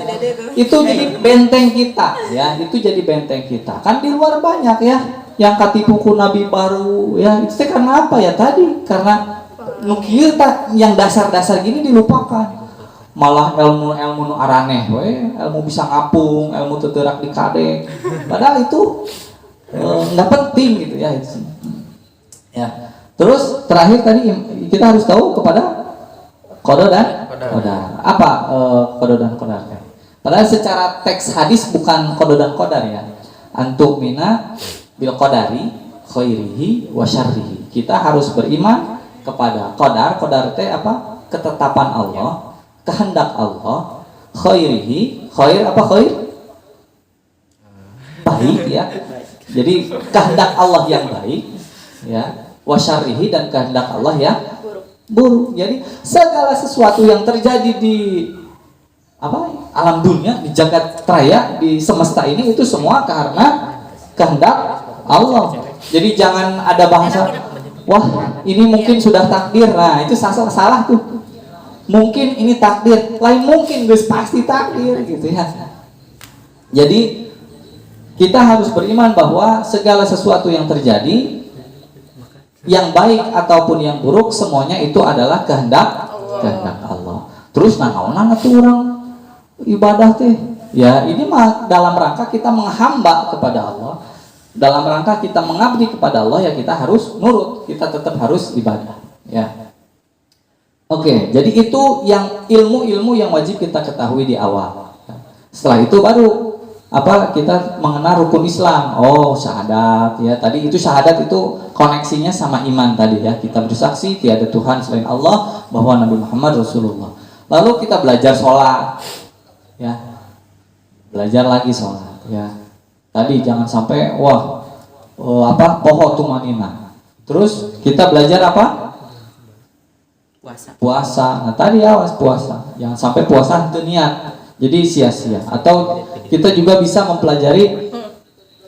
Itu jadi benteng kita ya. Itu jadi benteng kita. Kan di luar banyak ya yang katipuku nabi baru ya. Itu karena apa ya tadi? Karena nukieu yang dasar-dasar gini dilupakan. Malah ilmu nu araneh we, ilmu bisa ngapung, ilmu teuterak di kadek. Padahal itu enggak penting gitu ya itu. Ya. Terus terakhir tadi kita harus tahu kepada qada dan qadar. Apa qada dan qadar? Padahal secara teks hadis bukan qada dan qadar ya. Antum mina bil qadari khairihi wa syarrihi. Kita harus beriman kepada qadar. Qadar teh apa? Ketetapan Allah, kehendak Allah, khairihi, khair apa khair? baik ya. Jadi kehendak Allah yang baik ya, wasyarihi dan kehendak Allah yang buruk. Jadi segala sesuatu yang terjadi di alam dunia, di jagat raya, di semesta ini itu semua karena kehendak Allah. Jadi jangan ada bahasa, wah ini mungkin sudah takdir. Nah itu salah tuh. Mungkin ini takdir, lain mungkin guys pasti takdir gitu ya. Jadi kita harus beriman bahwa segala sesuatu yang terjadi, yang baik ataupun yang buruk, semuanya itu adalah kehendak Allah. Terus naon tuh orang ibadah teh? Ya ini mah dalam rangka kita menghamba kepada Allah, dalam rangka kita mengabdi kepada Allah, ya kita harus nurut, kita tetap harus ibadah. Ya. Oke, jadi itu yang ilmu-ilmu yang wajib kita ketahui di awal. Setelah itu baru kita mengenal rukun Islam. Oh, syahadat ya. Tadi itu syahadat itu koneksinya sama iman tadi ya. Kita bersaksi tiada Tuhan selain Allah, bahwa Nabi Muhammad Rasulullah. Lalu kita belajar sholat ya. Belajar lagi sholat ya. Tadi jangan sampai poho tumanina. Terus kita belajar apa? Puasa. Nah tadi awas puasa, jangan sampai puasa itu niat jadi sia-sia. Atau kita juga bisa mempelajari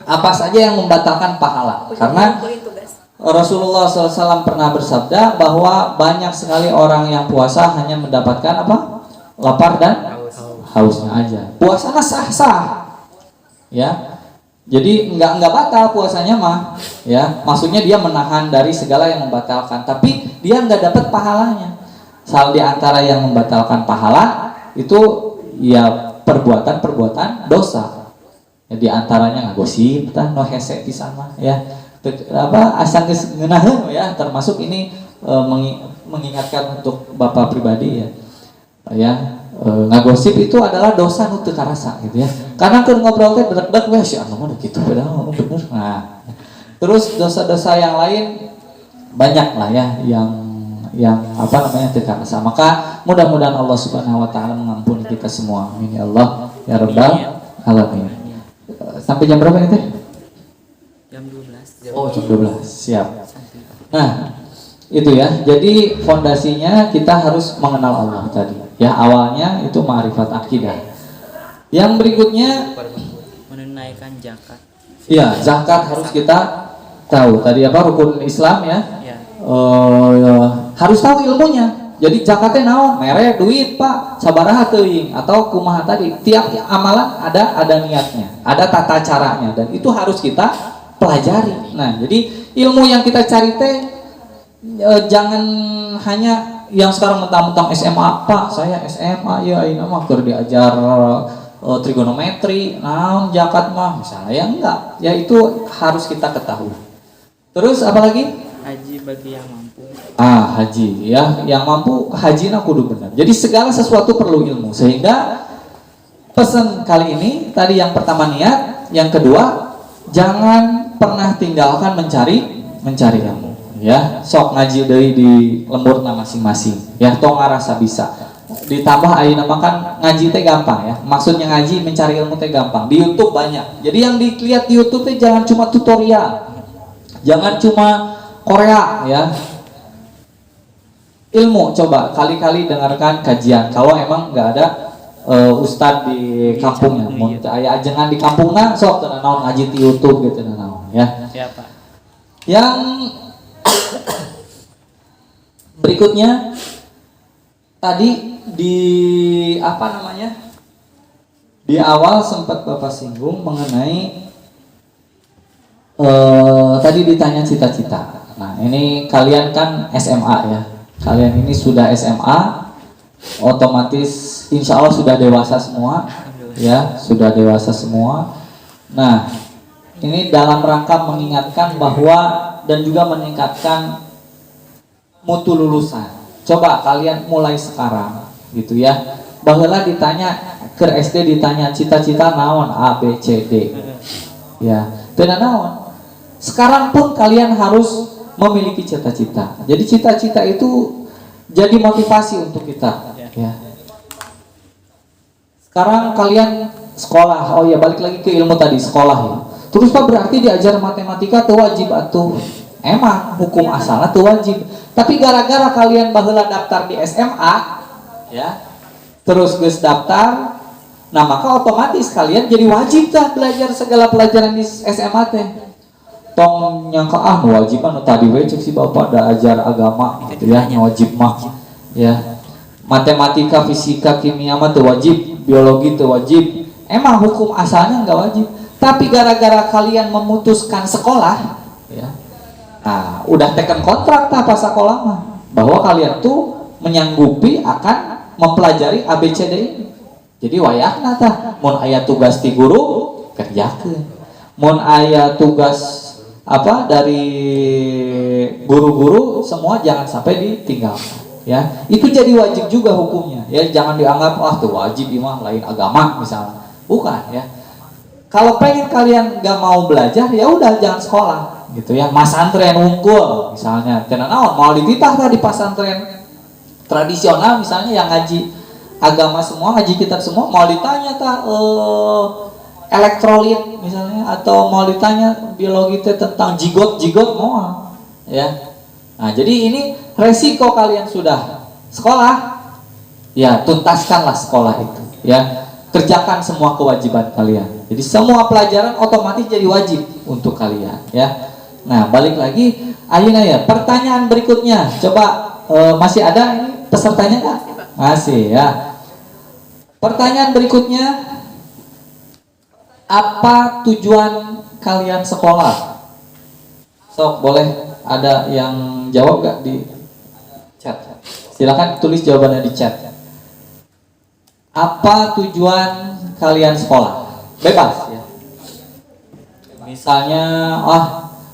apa saja yang membatalkan pahala, karena Rasulullah SAW pernah bersabda bahwa banyak sekali orang yang puasa hanya mendapatkan lapar dan hausnya aja. Puasanya sah-sah ya, jadi nggak batal puasanya mah ya, maksudnya dia menahan dari segala yang membatalkan, tapi dia nggak dapat pahalanya. Salah di antara yang membatalkan pahala itu ya perbuatan dosa. Ya, di antaranya ngagosip, no hese pisan mah ya. Asal geus ngeunaheun ya, termasuk ini mengingatkan untuk Bapak pribadi ya. Ya, ngagosip itu adalah dosa nu teu karasa gitu ya. Karena keur ngobrol teh deg-deg we si anu mah kitu padahal bener. Nah, terus dosa-dosa yang lain banyak lah ya yang teu karasa. Maka mudah-mudahan Allah Subhanahu wa taala mengampuni kita semua. Amin ya Allah ya rabbal alamin. Sampai jam berapa ini teh? Jam 12. Oh, jam 12. Siap. Nah, itu ya. Jadi fondasinya kita harus mengenal Allah tadi. Ya, awalnya itu ma'rifat akidah. Yang berikutnya menunaikan zakat. Iya, zakat harus kita tahu. Tadi rukun Islam ya. Harus tahu ilmunya. Jadi zakatnya naon? Mere duit Pak, sabaraha teuing atau kumaha tadi. Tiap amalan ada niatnya, ada tata caranya, dan itu harus kita pelajari. Nah, jadi ilmu yang kita cari teh jangan hanya yang sekarang mentang-mentang SMA, Pak, saya SMA ya ini mah keur diajar trigonometri, naon zakat mah misalnya, ya enggak. Ya itu harus kita ketahui. Terus apa lagi? Haji bagi yang mampu. Haji ya, yang mampu haji kudu benar. Jadi segala sesuatu perlu ilmu. Sehingga pesan kali ini tadi yang pertama niat, yang kedua jangan pernah tinggalkan mencari ilmu. Ya, sok ngaji deui di lemburna masing-masing. Ya, tong ngarasa bisa. Ditambah ayeuna mah kan ngaji teh gampang ya. Maksudnya ngaji mencari ilmu teh gampang. Di YouTube banyak. Jadi yang dilihat di YouTube teh jangan cuma tutorial. Jangan cuma Korea ya. Ilmu, coba kali-kali dengarkan kajian. Kalau emang nggak ada ustadz di kampungnya, mun teu aya ajengan di kampungna, sok teu naon ngaji di YouTube gitu naon ya. Siapa? Yang berikutnya tadi di di awal sempat Bapak singgung mengenai tadi ditanya cita-cita. Nah, ini kalian kan SMA ya. Kalian ini sudah SMA, otomatis insya Allah sudah dewasa semua, ya sudah dewasa semua. Nah, ini dalam rangka mengingatkan bahwa dan juga meningkatkan mutu lulusan. Coba kalian mulai sekarang, gitu ya. Baheula ditanya ke SD ditanya cita-cita naon A B C D, ya. Teu naon. Sekarang pun kalian harus memiliki cita-cita. Jadi cita-cita itu jadi motivasi untuk kita. Ya. Sekarang kalian sekolah. Oh ya, balik lagi ke ilmu tadi, sekolah ya. Terus Pak berarti diajar matematika tuh wajib atuh. Emang hukum asalnya tuh wajib. Tapi gara-gara kalian baheula daftar di SMA, ya, terus geus daftar, nah maka otomatis kalian jadi wajib tah belajar segala pelajaran di SMA teh. Tong nyangka nu wajib anu tadi we cek si Bapak da ajar agama gitu ya, wajib mah. Ya. Matematika, fisika, kimia mah tuh wajib, biologi tuh wajib. Emang hukum asalnya enggak wajib. Tapi gara-gara kalian memutuskan sekolah, ya. Nah, udah teken kontrak tah pas sekolah mah bahwa kalian tuh menyanggupi akan mempelajari ABCD ini. Jadi wayahna tah mun aya tugas ti guru kerjakeun. Mun aya tugas apa dari guru-guru semua jangan sampai ditinggalkan. Ya, itu jadi wajib juga hukumnya. Ya, jangan dianggap tuh wajib imah lain agama misalnya. Bukan ya. Kalau pengen kalian gak mau belajar ya udah jangan sekolah gitu ya. Masantren unggul misalnya. Tenan naon mau dititah tadi pasantren tradisional misalnya yang ngaji agama semua, ngaji kitab semua mau ditanya elektrolit misalnya atau mau ditanya biologi tentang jigot mau ya. Nah, jadi ini resiko kalian sudah sekolah, ya tuntaskanlah sekolah itu, ya kerjakan semua kewajiban kalian. Jadi semua pelajaran otomatis jadi wajib untuk kalian, ya. Nah balik lagi, ayeuna ya pertanyaan berikutnya, coba masih ada ini pesertanya nggak? Masih ya. Pertanyaan berikutnya, apa tujuan kalian sekolah? Sok boleh ada yang jawab gak di chat? Silakan tulis jawabannya di chat. Apa tujuan kalian sekolah? Bebas ya. Misalnya,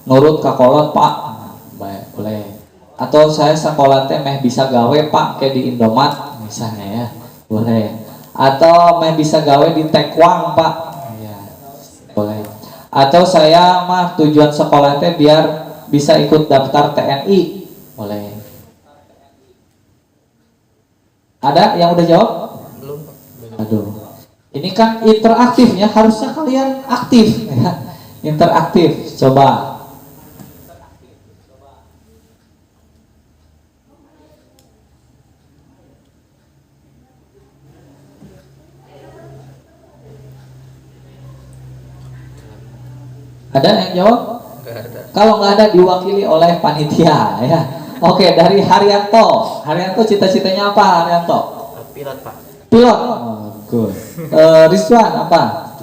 nurut ka kolot Pak, baik boleh. Atau saya sekolah teh meh bisa gawe Pak kayak di Indomaret misalnya ya, boleh. Atau meh bisa gawe di Tekwang Pak, ya boleh. Atau saya mah tujuan sekolah teh biar bisa ikut daftar TNI, boleh. Ada yang udah jawab? Belum, Pak. Aduh, ini kan interaktif ya, harusnya kalian aktif ya. Interaktif, coba. Ada yang jawab? Nggak ada. Kalau nggak ada diwakili oleh panitia ya. Oke, dari Haryanto. Haryanto cita-citanya apa Haryanto? Pilot, Pak. Pilot. Oh, good. Rizwan apa?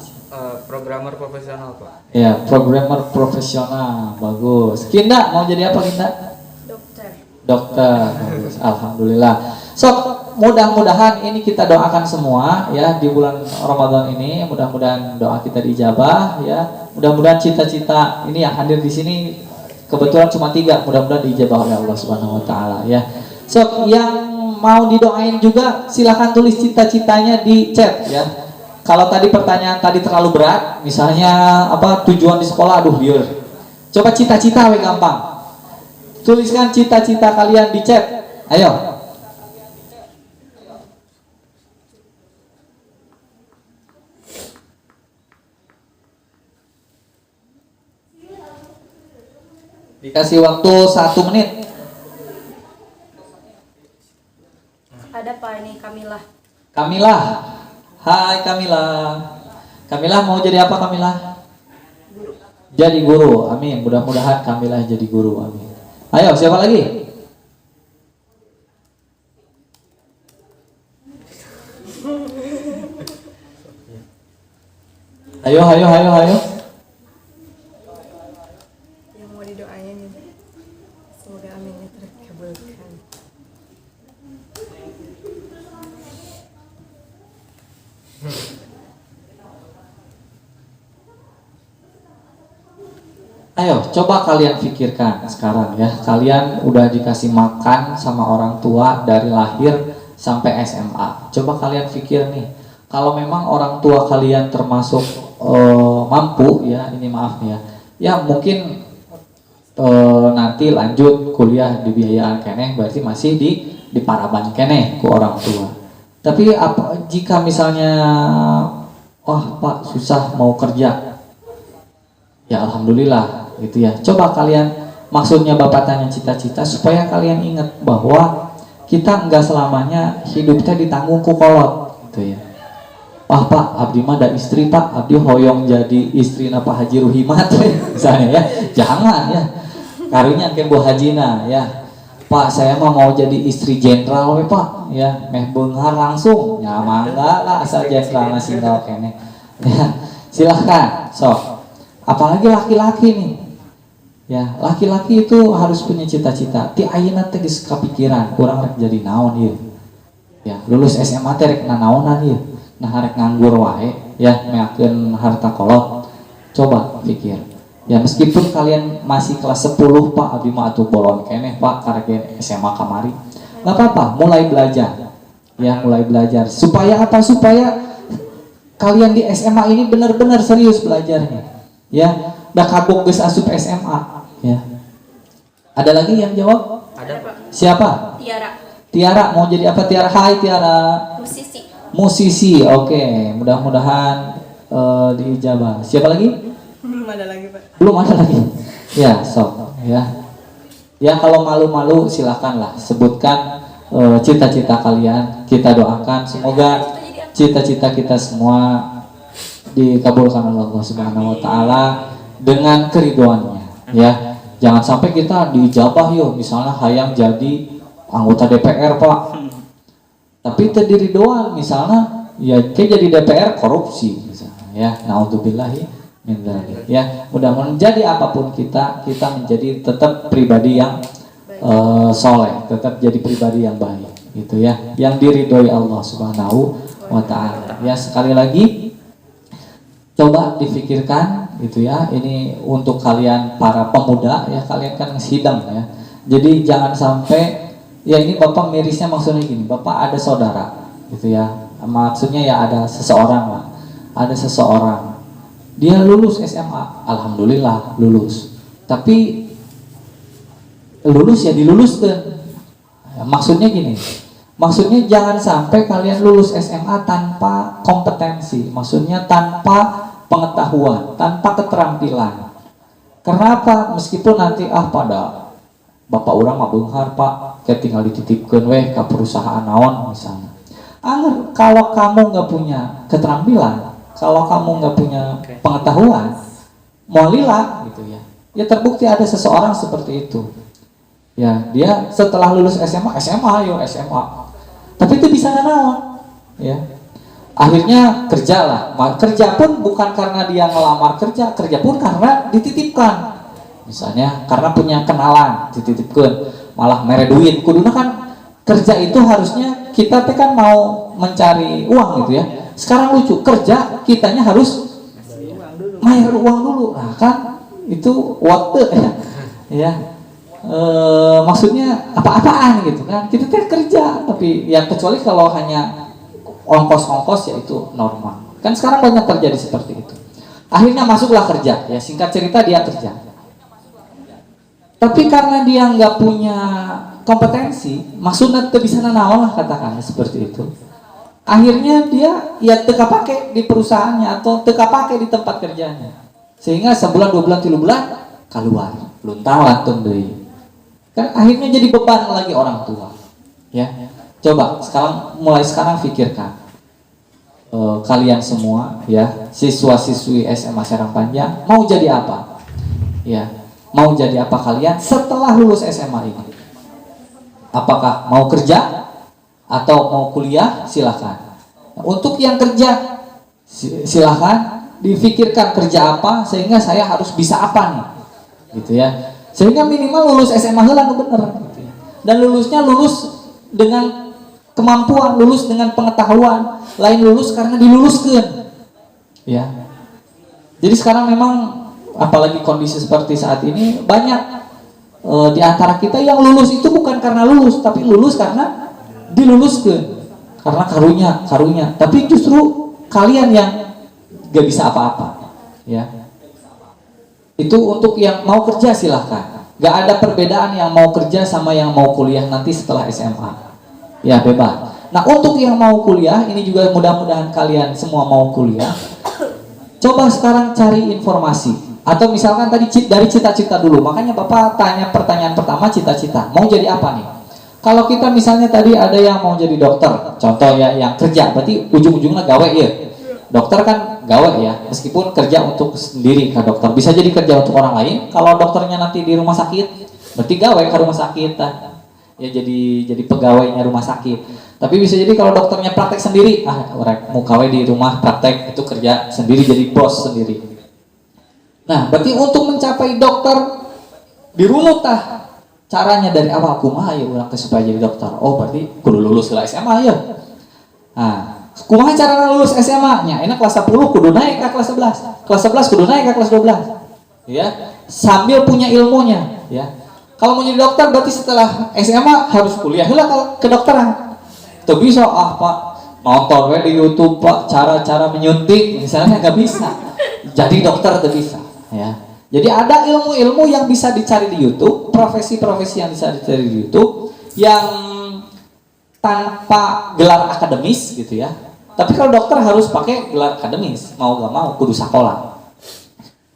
Programmer profesional, Pak. Ya, programmer profesional. Bagus. Kinda mau jadi apa Kinda? Dokter. Dokter. Bagus. Alhamdulillah. So, mudah-mudahan ini kita doakan semua ya di bulan Ramadan ini, mudah-mudahan doa kita dijabah ya. Mudah-mudahan cita-cita ini yang hadir di sini kebetulan cuma 3, mudah-mudahan dijabah oleh Allah Subhanahu wa taala ya. So, yang mau didoain juga silahkan tulis cita-citanya di chat ya. Kalau tadi pertanyaan tadi terlalu berat, misalnya apa tujuan di sekolah, aduh liur. Coba cita-cita we gampang. Tuliskan cita-cita kalian di chat. Ayo. Dikasih waktu 1 menit. Ada Pak ini Kamilah. Kamilah. Hai Kamilah. Kamilah mau jadi apa Kamilah? Guru. Jadi guru. Amin. Mudah-mudahan Kamilah jadi guru. Amin. Ayo, siapa lagi? Ayo. Yang mau didoain ini. Semoga aminnya terkabulkan. Ayo, coba kalian pikirkan sekarang ya. Kalian udah dikasih makan sama orang tua dari lahir sampai SMA. Coba kalian pikir nih, kalau memang orang tua kalian termasuk mampu ya, ini maaf nih ya. Ya mungkin nanti lanjut kuliah di biayaan keneh, berarti masih di paraban keneh ku orang tua. Tapi apa jika misalnya, wah Pak susah mau kerja, Ya alhamdulillah gitu ya. Coba kalian, maksudnya Bapak tanya cita-cita supaya kalian ingat bahwa kita enggak selamanya hidupnya ditanggung ku kolot gitu ya. Pak abdi mah ada istri Pak, abdi hoyong jadi istri na Pak Haji Ruhimat misalnya ya. Jangan ya. Karunya ke Bu Hajina ya. Pak saya mah mau jadi istri jenderal we Pak ya, meh beunghar langsung. Ya mangga lah asal jenderal na singgal kene. Ya, silahkan sok. Apalagi laki-laki nih. Ya, laki-laki itu harus punya cita-cita. Ti ayeuna teh geus kapikiran kurang rek jadi naon ieu. Ya, lulus SMA teh rek nanaonan ieu. Nah harek nganggur wae ya, meakeun harta kolot. Coba pikir. Ya meskipun kalian masih kelas 10 Pak, abdi mah atuh bolon keneh Pak karek SMA kamari. Enggak apa-apa, mulai belajar. Ya, mulai belajar. Supaya apa? Supaya kalian di SMA ini benar-benar serius belajarnya. Ya, dah kabuk geus asup SMA ya. Ada lagi yang jawab? Ada Pak. Siapa? Tiara, Tiara, mau jadi apa Tiara? Hai Tiara. musisi. Musisi, oke. Mudah-mudahan diijabah. Siapa lagi? Belum ada lagi Pak. Belum ada lagi. Ya, sok ya. Ya kalau malu-malu silakanlah sebutkan cita-cita kalian. Kita doakan semoga cita-cita kita semua dikabulkan oleh Allah Subhanahu wa taala dengan keriduannya ya. Jangan sampai kita diijabah yuk, misalnya hayang jadi anggota DPR Pak. Tapi terdiri doang misalnya ya kayak jadi DPR korupsi misalnya ya. Naudzubillahi min dzalik ya. Mudah-mudahan jadi apapun kita menjadi tetap pribadi yang soleh, tetap jadi pribadi yang baik gitu ya, yang diridhoi Allah Subhanahu wa taala. Ya sekali lagi coba difikirkan gitu ya, ini untuk kalian para pemuda ya, kalian kan sidang ya. Jadi jangan sampai ya, ini Bapak mirisnya maksudnya gini, Bapak ada saudara gitu ya. Maksudnya ya ada seseorang lah. Ada seseorang dia lulus SMA, alhamdulillah lulus. Tapi lulus ya diluluskan. Ya, maksudnya gini. Maksudnya jangan sampai kalian lulus SMA tanpa kompetensi. Maksudnya tanpa pengetahuan, tanpa keterampilan. Kenapa? Meskipun nanti pada bapak orang mah beunghar Pak, kayak tinggal dititipkeun weh ke perusahaan naon misalnya. Angger kalau kamu nggak punya keterampilan, kalau kamu nggak punya pengetahuan, mau lila gitu ya. Ya terbukti ada seseorang seperti itu. Ya, dia setelah lulus SMA, tapi itu bisa naon ya. Akhirnya kerja lah. Kerja pun bukan karena dia ngelamar kerja pun karena dititipkan. Misalnya karena punya kenalan dititipkan, malah mere duit. Kuduna kan kerja itu harusnya kita teh kan mau mencari uang gitu ya. Sekarang lucu, kerja kitanya harus bayar uang dulu. Nah kan itu waktu ya. Maksudnya apa-apaan gitu kan. Kita teh kerja, tapi ya kecuali kalau hanya ongkos-ongkos ya itu normal. Kan sekarang banyak terjadi seperti itu. Akhirnya masuklah kerja. Ya singkat cerita dia kerja. Tapi karena dia nggak punya kompetensi, maksudnya tuh bisa naon lah katakan seperti itu. Akhirnya dia ya teka pakai di perusahaannya atau teka pakai di tempat kerjanya. Sehingga sebulan, 2 bulan, 3 bulan keluar. Luntang lantung deui. Kan akhirnya jadi beban lagi orang tua. Ya. Coba mulai sekarang pikirkan kalian semua ya, siswa-siswi SMA Serang Panjang mau jadi apa? Ya, mau jadi apa kalian setelah lulus SMA ini? Apakah mau kerja atau mau kuliah? Silakan. Untuk yang kerja silakan difikirkan kerja apa sehingga saya harus bisa apa nih, gitu ya. Sehingga minimal lulus SMA heula nu bener gitu ya. Dan lulusnya lulus dengan kemampuan, lulus dengan pengetahuan, lain lulus karena diluluskan ya. Jadi sekarang memang apalagi kondisi seperti saat ini banyak di antara kita yang lulus itu bukan karena lulus, tapi lulus karena diluluskan, karena karunya, tapi justru kalian yang gak bisa apa-apa ya. Itu untuk yang mau kerja silahkan, gak ada perbedaan yang mau kerja sama yang mau kuliah nanti setelah SMA. Ya bebas. Nah untuk yang mau kuliah ini juga mudah-mudahan kalian semua mau kuliah. Coba sekarang cari informasi Atau misalkan tadi dari cita-cita dulu. Makanya Bapak tanya pertanyaan pertama, cita-cita. Mau jadi apa nih? Kalau kita misalnya tadi ada yang mau jadi dokter, contoh ya, yang kerja, berarti ujung-ujungnya gawe ya. Dokter kan gawe ya, meskipun kerja untuk sendiri kan dokter. Bisa jadi kerja untuk orang lain. Kalau dokternya nanti di rumah sakit, berarti gawe ke rumah sakit. Ya jadi pegawainya rumah sakit. Tapi bisa jadi kalau dokternya praktek sendiri, orang mau gawe di rumah praktek, itu kerja sendiri jadi bos sendiri. Nah, berarti untuk mencapai dokter dirunut caranya dari awal kumaha ya urang supaya jadi dokter. Oh, berarti kudu lulus lah SMA ya. Nah, kumaha cara lulus SMA nya? Enak kelas 10 kudu naik ke kelas 11. Kelas 11 kudu naik ke kelas 12. Ya, sambil punya ilmunya, ya. Kalau mau jadi dokter berarti setelah SMA harus kuliah heula ke kedokteran. Tuh bisa Pak, nonton we di YouTube Pak cara-cara menyuntik misalnya nggak bisa. Jadi dokter tuh bisa. Ya, jadi ada ilmu-ilmu yang bisa dicari di YouTube, profesi-profesi yang bisa dicari di YouTube yang tanpa gelar akademis gitu ya. Tapi kalau dokter harus pakai gelar akademis, mau gak mau kudu sekolah.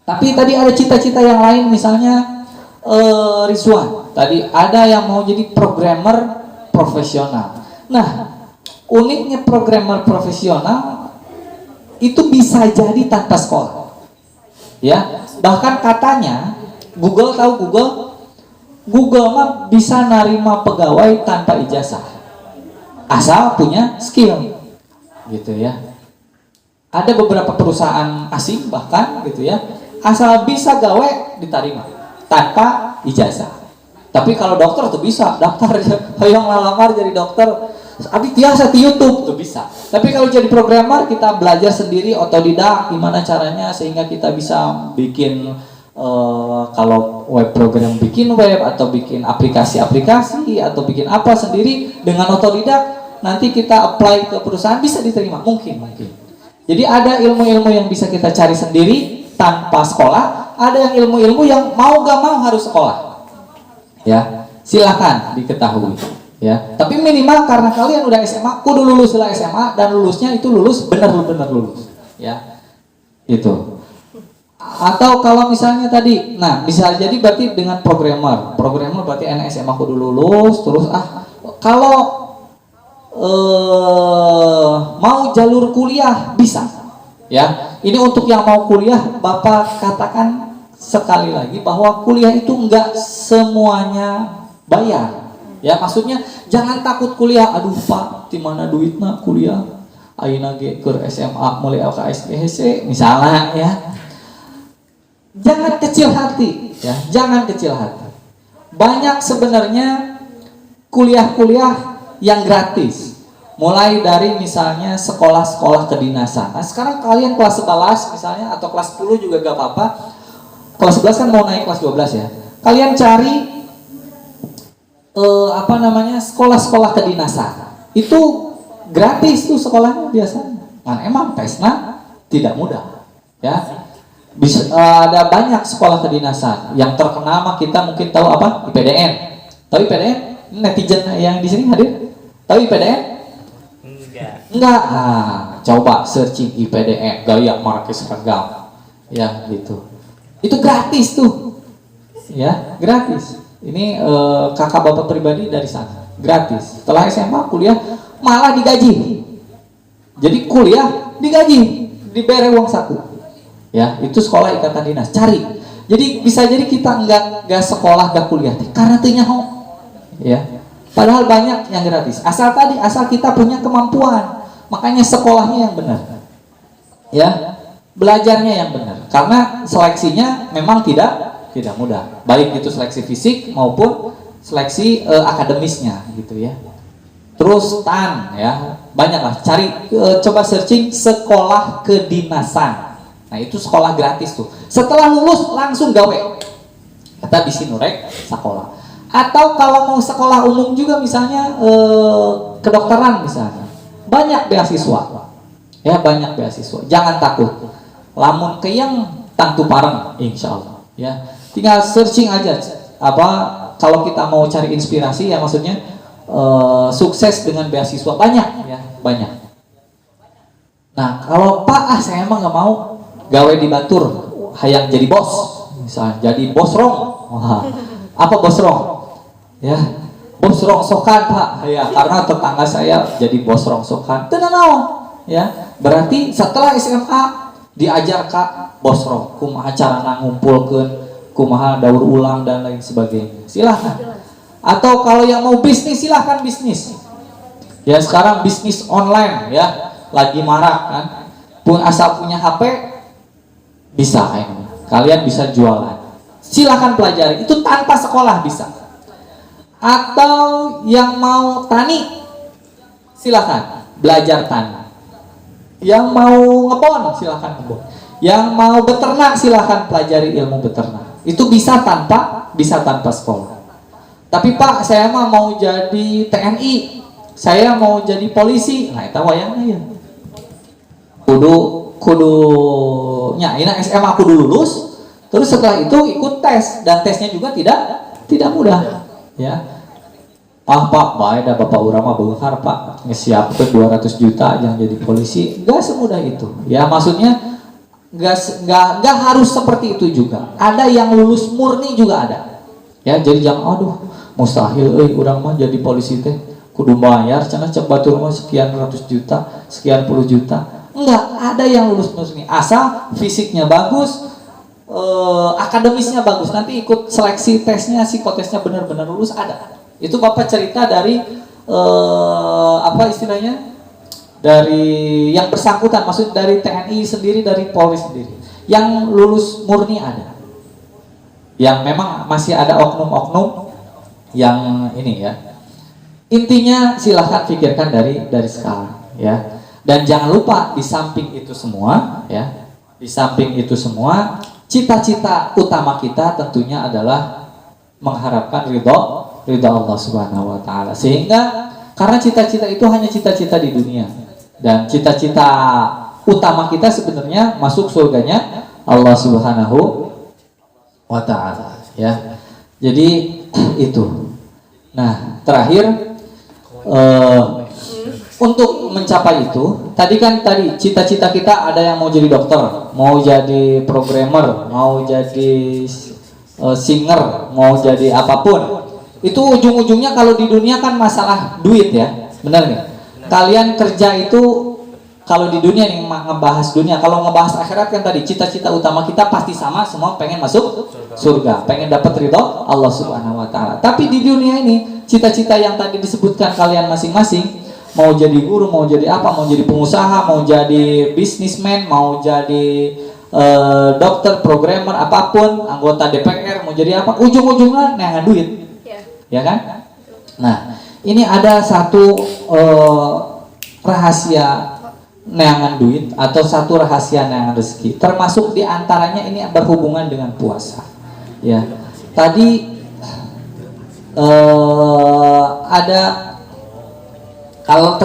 Tapi tadi ada cita-cita yang lain, misalnya Rizwan, tadi ada yang mau jadi programmer profesional. Nah, uniknya programmer profesional itu bisa jadi tanpa sekolah. Ya, bahkan katanya Google tahu Google mah bisa narima pegawai tanpa ijazah asal punya skill gitu ya. Ada beberapa perusahaan asing bahkan gitu ya, asal bisa gawe diterima tanpa ijazah. Tapi kalau dokter tuh bisa daftar yang ngelamar jadi dokter abi biasa di YouTube tuh bisa. Tapi kalau jadi programmer kita belajar sendiri otodidak gimana caranya sehingga kita bisa bikin kalau web program bikin web atau bikin aplikasi-aplikasi atau bikin apa sendiri dengan otodidak, nanti kita apply ke perusahaan bisa diterima mungkin. Jadi ada ilmu-ilmu yang bisa kita cari sendiri tanpa sekolah, ada yang ilmu-ilmu yang mau gak mau harus sekolah. Ya, silakan diketahui. Ya, tapi minimal karena kalian udah SMA, kudu lulus lah SMA dan lulusnya itu lulus benar-benar lulus. Ya, itu. Atau kalau misalnya tadi, nah bisa jadi berarti dengan programmer berarti anak SMA kudu lulus, terus kalau mau jalur kuliah bisa. Ya, ini untuk yang mau kuliah, Bapak katakan sekali lagi bahwa kuliah itu enggak semuanya bayar. Ya, maksudnya jangan takut kuliah. Aduh Pak, di mana duitnya kuliah? Ayeuna ge keur SMA mulai LKS GHC misalnya ya. Jangan kecil hati, ya. Jangan kecil hati. Banyak sebenarnya kuliah-kuliah yang gratis. Mulai dari misalnya sekolah-sekolah kedinasan. Nah, sekarang kalian kelas 11 misalnya atau kelas 10 juga gak apa-apa. Kelas 11 kan mau naik kelas 12 ya. Kalian cari sekolah-sekolah kedinasan itu gratis tuh sekolahnya biasanya. Nah, emang tesnya tidak mudah ya. Bisa ada banyak sekolah kedinasan yang terkenal kita mungkin tahu apa? IPDN. Tahu IPDN? Netizen yang di sini hadir tahu IPDN? Enggak. Coba searching IPDN gaya Markis Seragam ya gitu. Itu gratis tuh ya, gratis. Ini kakak bapak pribadi dari sana, gratis. Setelah SMA kuliah malah digaji. Jadi kuliah digaji, diberi uang saku. Ya, itu sekolah ikatan dinas. Cari. Jadi bisa jadi kita enggak sekolah, enggak kuliah, karena teu nyaho. Ya. Padahal banyak yang gratis. Asal kita punya kemampuan. Makanya sekolahnya yang benar. Ya. Belajarnya yang benar. Karena seleksinya memang tidak mudah, baik itu seleksi fisik maupun seleksi akademisnya gitu ya. Terus ya banyaklah cari, coba searching sekolah kedinasan. Nah itu sekolah gratis tuh. Setelah lulus langsung gawe. Kata bisi nurek sekolah. Atau kalau mau sekolah umum juga misalnya kedokteran misalnya, banyak beasiswa. Ya banyak beasiswa. Jangan takut. Lamun keyang tangtu pareng, insya Allah. Ya. Tinggal searching aja kalau kita mau cari inspirasi ya maksudnya sukses dengan beasiswa banyak ya, banyak. Nah, kalau Pak saya emang nggak mau gawe di Batur. hayang jadi bos, misalnya jadi bosrong. Wah, apa bosrong? Ya, bosrong sokan Pak. Ya, karena tetangga saya jadi bosrong sokan. Tenang, ya. Berarti setelah SMA diajar Kak bosrong, kumaha carana ngumpulkeun, kumaha daur ulang dan lain sebagainya. Silahkan. Atau kalau yang mau bisnis silahkan bisnis. Ya sekarang bisnis online ya lagi marak kan. Pun asal punya HP bisa ini. Kalian bisa jualan. Silahkan pelajari. Itu tanpa sekolah bisa. Atau yang mau tani silahkan belajar tani. Yang mau ngebon silahkan ngebon. Yang mau beternak silahkan pelajari ilmu beternak. Itu bisa tanpa sekolah. Tapi Pak, saya mah mau jadi TNI, saya mau jadi polisi. Nah, itu wayangnya ya. Kudunya, ini SMA kudu lulus. Terus setelah itu ikut tes dan tesnya juga tidak mudah. Ya. Pak, baik dah Bapak Urama beunghar Pak, ngesiapkeun 200 juta yang jadi polisi. Enggak semudah itu. Ya, maksudnya enggak harus seperti itu juga. Ada yang lulus murni juga ada. Ya, jadi jangan mustahil urang mah jadi polisi teh kudu bayar cenah cek batur mah sekian ratus juta, sekian puluh juta. Enggak, ada yang lulus murni asal fisiknya bagus, akademisnya bagus. Nanti ikut seleksi tesnya, psikotesnya benar-benar lulus ada. Itu Bapak cerita dari apa istilahnya? Dari yang bersangkutan, maksud dari TNI sendiri, dari Polri sendiri. Yang lulus murni ada. Yang memang masih ada oknum-oknum yang ini ya. Intinya silahkan pikirkan dari sekarang ya. Dan jangan lupa di samping itu semua ya, di samping itu semua cita-cita utama kita tentunya adalah mengharapkan ridho Allah Subhanahu wa taala. Sehingga karena cita-cita itu hanya cita-cita di dunia dan cita-cita utama kita sebenarnya masuk surganya Allah Subhanahu wa taala ya. Jadi itu. Nah, terakhir untuk mencapai itu, tadi cita-cita kita ada yang mau jadi dokter, mau jadi programmer, mau jadi singer, mau jadi apapun. Itu ujung-ujungnya kalau di dunia kan masalah duit ya, benar nggak? Kalian kerja itu kalau di dunia nih ngebahas dunia, kalau ngebahas akhirat kan tadi cita-cita utama kita pasti sama, semua pengen masuk surga, pengen dapat ridho Allah Subhanahu wa taala. Tapi di dunia ini cita-cita yang tadi disebutkan kalian masing-masing, mau jadi guru, mau jadi apa, mau jadi pengusaha, mau jadi bisnismen, mau jadi dokter, programmer, apapun, anggota DPR, mau jadi apa, ujung-ujungnya neangan duit. Ya kan? Nah, ini ada satu rahasia neangan duit atau satu rahasia neangan rezeki. Termasuk diantaranya ini berhubungan dengan puasa. Ya, tadi ada kalau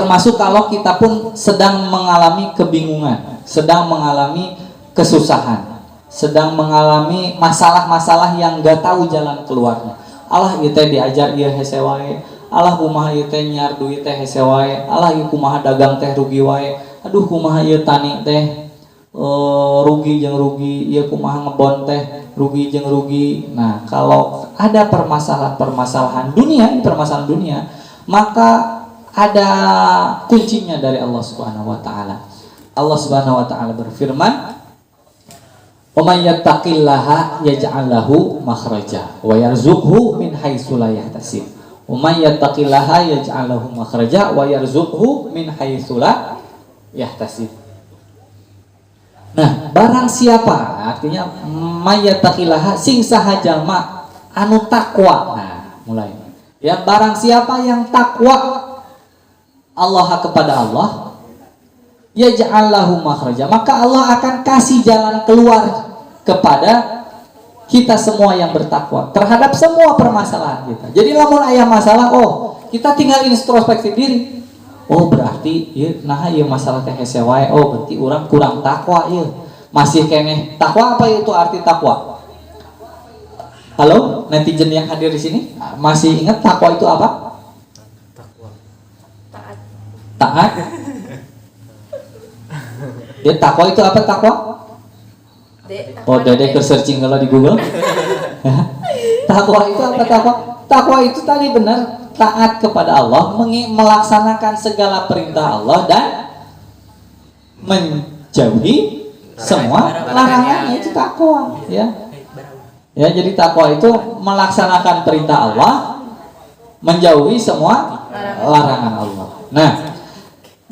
kita pun sedang mengalami kebingungan, sedang mengalami kesusahan, sedang mengalami masalah-masalah yang gak tahu jalan keluarnya. Allah ieu teh diajar ieu hese wae. Allah kumaha ieu teh nyar duit teh hese wae. Allah ieu kumaha dagang teh rugi wae. Aduh kumaha ieu tani teh rugi jeung rugi, ieu kumaha ngebon teh rugi jeung rugi. Nah, kalau ada permasalahan dunia, permasalahan dunia, maka ada kuncinya dari Allah Subhanahu wa taala. Allah Subhanahu wa taala berfirman, "Wa may yattaqillaha yaj'al lahu makhraja wa yarzuqhu min haitsu la yahtasib." Wa may yattaqillaha yaj'al lahu makhraja wa yarzuqhu min haitsu la yahtasib. Nah, barang siapa, artinya may yattaqillaha sing saha jalma anu takwa. Nah, mulai. Ya, barang siapa yang takwa Allah kepada Allah, yaj'al lahu makhraja, maka Allah akan kasih jalan keluar kepada kita semua yang bertakwa terhadap semua permasalahan kita. Jadi lamun aya masalah, kita tinggal introspeksi diri. Berarti ieu masalah teh hese wae. Berarti urang kurang takwa ieu. Masih keneh takwa, apa itu arti takwa? Halo, netizen yang hadir di sini, masih ingat takwa itu apa? Taat. Ya, takwa itu apa takwa? Oh, Dede ke searching kalau di Google. Takwa itu apa takwa? Takwa itu tadi benar taat kepada Allah, melaksanakan segala perintah Allah dan menjauhi semua larangannya, itu takwa, ya. Ya, jadi takwa itu melaksanakan perintah Allah, menjauhi semua larangan Allah. Nah,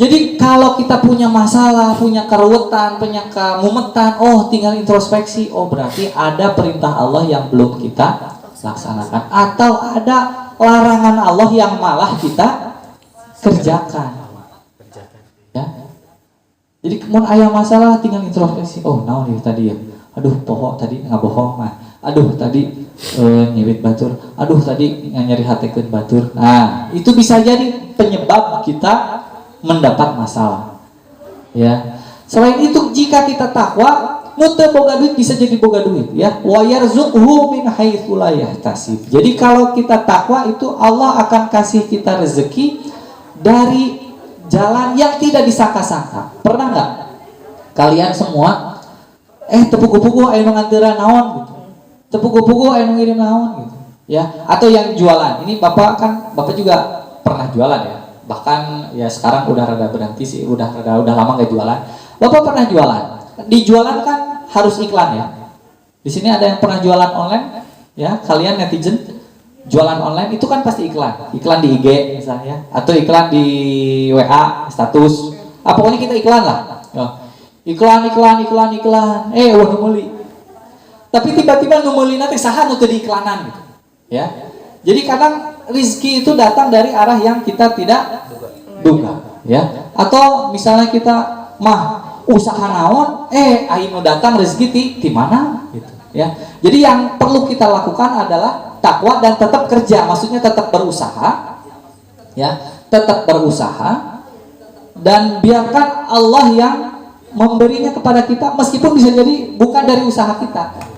jadi kalau kita punya masalah, punya keruwetan, punya kemumetan, oh tinggal introspeksi, oh berarti ada perintah Allah yang belum kita laksanakan, atau ada larangan Allah yang malah kita kerjakan. Ya. Jadi kemudian ayah masalah tinggal introspeksi, oh naon ya tadi ya, aduh poho tadi nggak bohong, nah, aduh tadi nyewit batur, aduh tadi nyari hatekeun batur. Nah itu bisa jadi penyebab kita mendapat masalah, ya. Selain itu jika kita takwa, muter boga duit bisa jadi boga duit, ya. Wa yarzuqhu min haitsu la yahtasib. Jadi kalau kita takwa itu Allah akan kasih kita rezeki dari jalan yang tidak disangka-sangka. Pernah nggak kalian semua tepugu-pugu aya nu nganteuran naon gitu, tepugu-pugu aya nu ngirim naon gitu, ya. Atau yang jualan, ini bapak juga pernah jualan ya. Bahkan ya sekarang udah rada berhenti sih, udah lama nggak jualan. Bapak pernah jualan. Di jualan kan harus iklan ya. Di sini ada yang pernah jualan online ya, kalian netizen jualan online itu kan pasti iklan di IG misalnya, atau iklan di WA status. Pokoknya kita iklan lah. Ya. Iklan. Wah meuli. Tapi tiba-tiba nu meulina teh saha nu teu diiklanan gitu. Ya. Jadi kadang rizki itu datang dari arah yang kita tidak duga, ya. Atau misalnya kita usaha naon, aing nu datang rezeki ti mana gitu, ya. Jadi yang perlu kita lakukan adalah takwa dan tetap kerja, maksudnya tetap berusaha, ya, tetap berusaha dan biarkan Allah yang memberinya kepada kita, meskipun bisa jadi bukan dari usaha kita.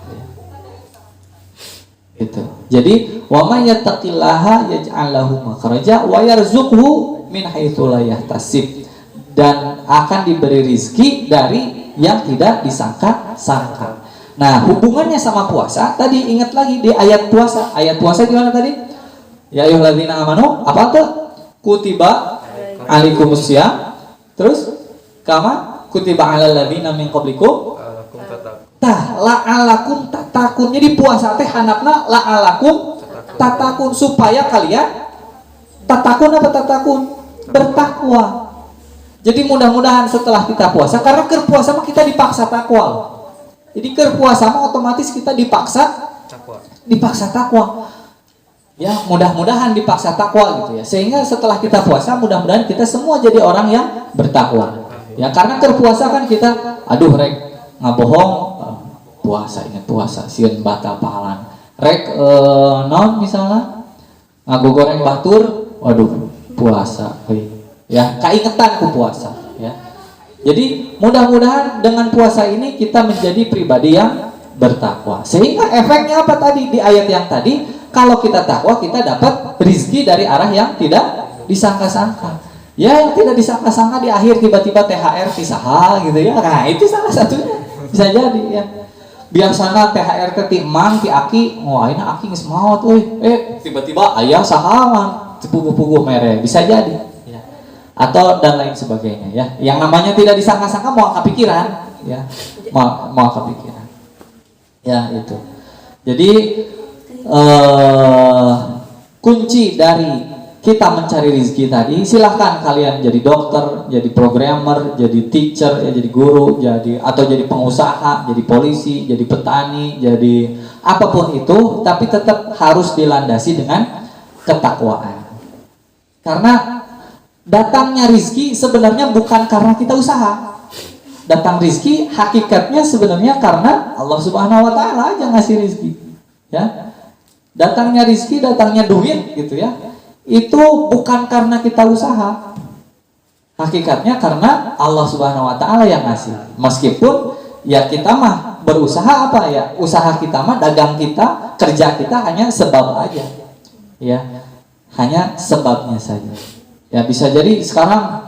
Gitu. Jadi wa may yattaqillaha yaj'al lahu makhraja wa yarzuqhu min haitsu la yahtasib, dan akan diberi rizki dari yang tidak disangka-sangka. Nah, hubungannya sama puasa tadi, ingat lagi di ayat puasa. Ayat puasa gimana tadi? Ya ayyuhalladzina amanu, apa tuh? Kutiba alaikumusiyam. Terus kama kutiba alal ladzina min qablikum la'alakum tatakun. Jadi puasa teh hanapna la'alakum tatakun, supaya kalian bertakwa. Jadi mudah-mudahan setelah kita puasa, karena puasa mah kita dipaksa takwa. Jadi puasa mah otomatis kita dipaksa takwa. Ya, mudah-mudahan dipaksa takwa gitu ya. Sehingga setelah kita puasa, mudah-mudahan kita semua jadi orang yang bertakwa. Ya, karena puasa kan kita rek ngabohong, ingat puasa sieun batal pahalan. Rek non misalnya ngagogoreng batur, waduh puasa ya, kaingetan ku puasa ya. Jadi mudah-mudahan dengan puasa ini kita menjadi pribadi yang bertakwa. Sehingga efeknya apa tadi di ayat yang tadi, kalau kita takwa kita dapat rezeki dari arah yang tidak disangka-sangka. Ya, yang tidak disangka-sangka di akhir tiba-tiba THR pisaha gitu ya. Nah, itu salah satunya. Bisa jadi ya. Biasana THR ti emang ti aki, ayeuna aki geus maot euy. Tiba-tiba aya saha puguh-puguh mere, bisa jadi ya. Atau dan lain sebagainya ya. Yang namanya tidak disangka-sangka mau kepikiran ya. Mau kepikiran. Ya, itu. Jadi kunci dari kita mencari rezeki tadi, silahkan kalian jadi dokter, jadi programmer, jadi teacher, ya, jadi guru, atau jadi pengusaha, jadi polisi, jadi petani, jadi apapun itu, tapi tetap harus dilandasi dengan ketakwaan. Karena datangnya rezeki sebenarnya bukan karena kita usaha. Datang rezeki hakikatnya sebenarnya karena Allah Subhanahu wa taala aja ngasih rezeki. Ya. Datangnya rezeki, datangnya duit gitu ya. Itu bukan karena kita usaha. Hakikatnya karena Allah Subhanahu wa taala yang ngasih. Meskipun ya kita mah berusaha apa ya? Usaha kita mah, dagang kita, kerja kita hanya sebab aja. Ya. Hanya sebabnya saja. Ya, bisa jadi sekarang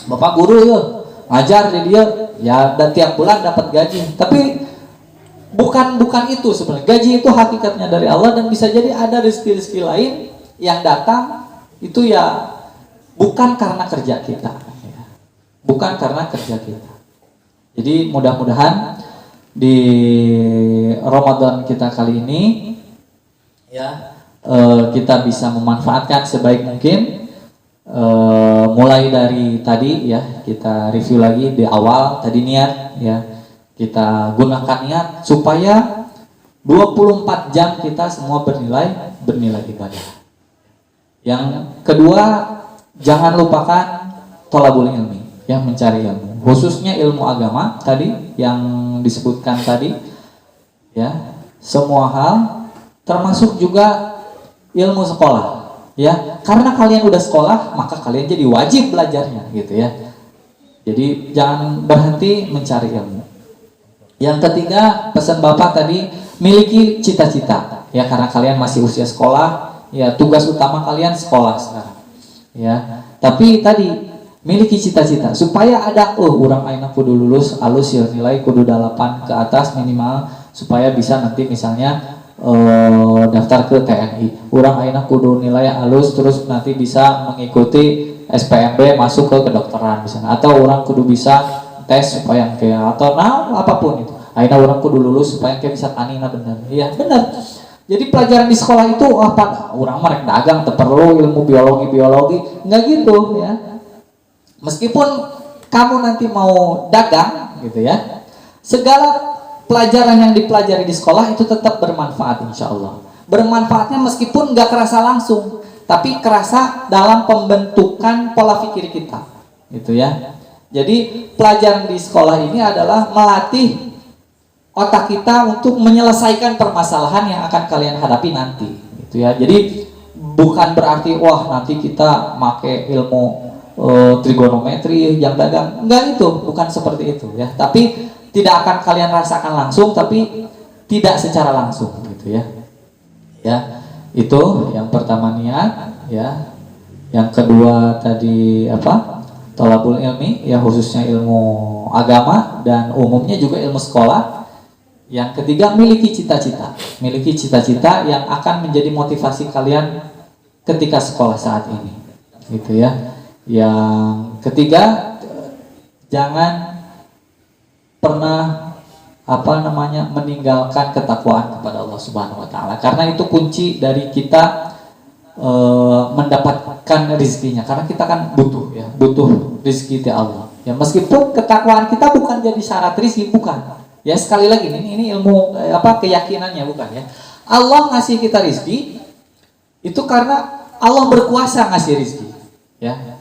Bapak guru ya, ngajar di dia ya, dan tiap bulan dapat gaji. Tapi bukan itu sebenarnya. Gaji itu hakikatnya dari Allah, dan bisa jadi ada rezeki-rezeki lain yang datang itu ya bukan karena kerja kita, ya. Bukan karena kerja kita. Jadi mudah-mudahan di Ramadan kita kali ini ya kita bisa memanfaatkan sebaik mungkin. Mulai dari tadi ya, kita review lagi di awal tadi niat ya, kita gunakan niat supaya 24 jam kita semua bernilai ibadah. Yang kedua, jangan lupakan thalabul ilmi, yang mencari ilmu, khususnya ilmu agama tadi yang disebutkan tadi ya, semua hal termasuk juga ilmu sekolah ya, karena kalian udah sekolah maka kalian jadi wajib belajarnya gitu ya. Jadi jangan berhenti mencari ilmu. Yang ketiga, pesan Bapak tadi, miliki cita-cita ya, karena kalian masih usia sekolah ya, tugas utama kalian sekolah sekarang ya. Tapi tadi miliki cita-cita supaya ada urang ayeuna kudu lulus alus ya, nilai kudu 8 ke atas minimal, supaya bisa nanti misalnya daftar ke TNI. Urang ayeuna kudu nilai alus terus nanti bisa mengikuti SPMB masuk ke kedokteran misalnya, atau orang kudu bisa tes supaya kayak, atau apapun itu. Ayeuna orang kudu lulus supaya kayak bisa tanina, bener. Iya, bener. Jadi pelajaran di sekolah itu apa? Orang merek dagang teu perlu ilmu biologi, enggak gitu ya. Meskipun kamu nanti mau dagang gitu ya, segala pelajaran yang dipelajari di sekolah itu tetap bermanfaat insya Allah. Bermanfaatnya meskipun nggak kerasa langsung, tapi kerasa dalam pembentukan pola pikir kita, gitu ya. Jadi pelajaran di sekolah ini adalah melatih otak kita untuk menyelesaikan permasalahan yang akan kalian hadapi nanti, gitu ya. Jadi bukan berarti wah nanti kita make ilmu trigonometri yang dagang, enggak, itu bukan seperti itu ya. Tapi tidak akan kalian rasakan langsung, tapi tidak secara langsung gitu ya. Ya, itu yang pertama niat ya. Yang kedua tadi apa? Thalabul ilmi ya, khususnya ilmu agama dan umumnya juga ilmu sekolah. Yang ketiga, miliki cita-cita. Miliki cita-cita yang akan menjadi motivasi kalian ketika sekolah saat ini. Gitu ya. Yang ketiga, jangan pernah meninggalkan ketakwaan kepada Allah Subhanahu wa taala, karena itu kunci dari kita mendapatkan rezekinya, karena kita kan butuh rezeki dari Allah ya. Meskipun ketakwaan kita bukan jadi syarat rezeki, bukan ya. Sekali lagi ini ilmu keyakinannya, bukan ya. Allah ngasih kita rezeki itu karena Allah berkuasa ngasih rezeki ya.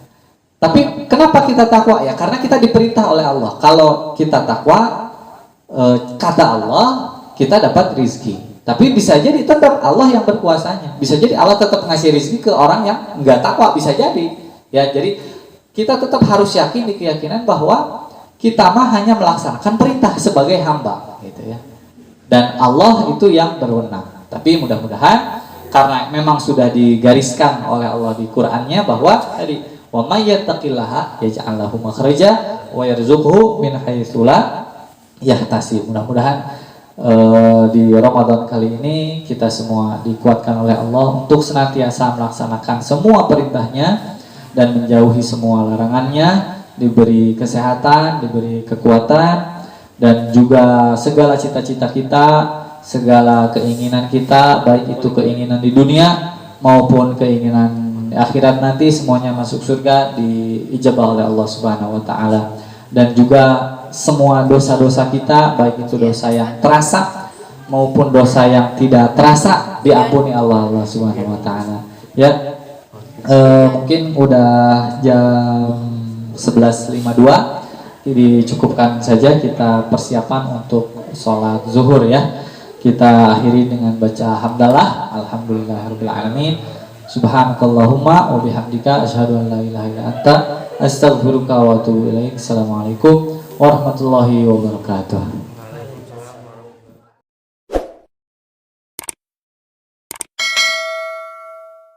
Tapi kenapa kita takwa ya? Karena kita diperintah oleh Allah. Kalau kita takwa, kata Allah, kita dapat rizki. Tapi bisa jadi tetap Allah yang berkuasanya. Bisa jadi Allah tetap ngasih rizki ke orang yang enggak takwa, bisa jadi. Ya, jadi kita tetap harus yakin di keyakinan bahwa kita mah hanya melaksanakan perintah sebagai hamba, gitu ya. Dan Allah itu yang berwenang. Tapi mudah-mudahan karena memang sudah digariskan oleh Allah di Qur'annya bahwa tadi wa may yattaqillaha yaj'al lahu makhraja wa yarzuqhu min haitsu la yahtasib. Mudah-mudahan di Ramadan kali ini kita semua dikuatkan oleh Allah untuk senantiasa melaksanakan semua perintahnya dan menjauhi semua larangannya, diberi kesehatan, diberi kekuatan, dan juga segala cita-cita kita, segala keinginan kita, baik itu keinginan di dunia maupun keinginan akhirat nanti, semuanya masuk surga diijabah oleh Allah Subhanahu wa taala. Dan juga semua dosa-dosa kita, baik itu dosa yang terasa maupun dosa yang tidak terasa, diampuni Allah Subhanahu wa taala. Ya. Mungkin udah jam 11.52, dicukupkan saja kita persiapan untuk sholat zuhur ya. Kita akhiri dengan baca hamdalah, alhamdulillahirabbil alamin. Subhanakallahumma wa bihamdika asyhadu an la ilaha illa anta astaghfiruka wa atubu ilaik. Assalamualaikum warahmatullahi wabarakatuh.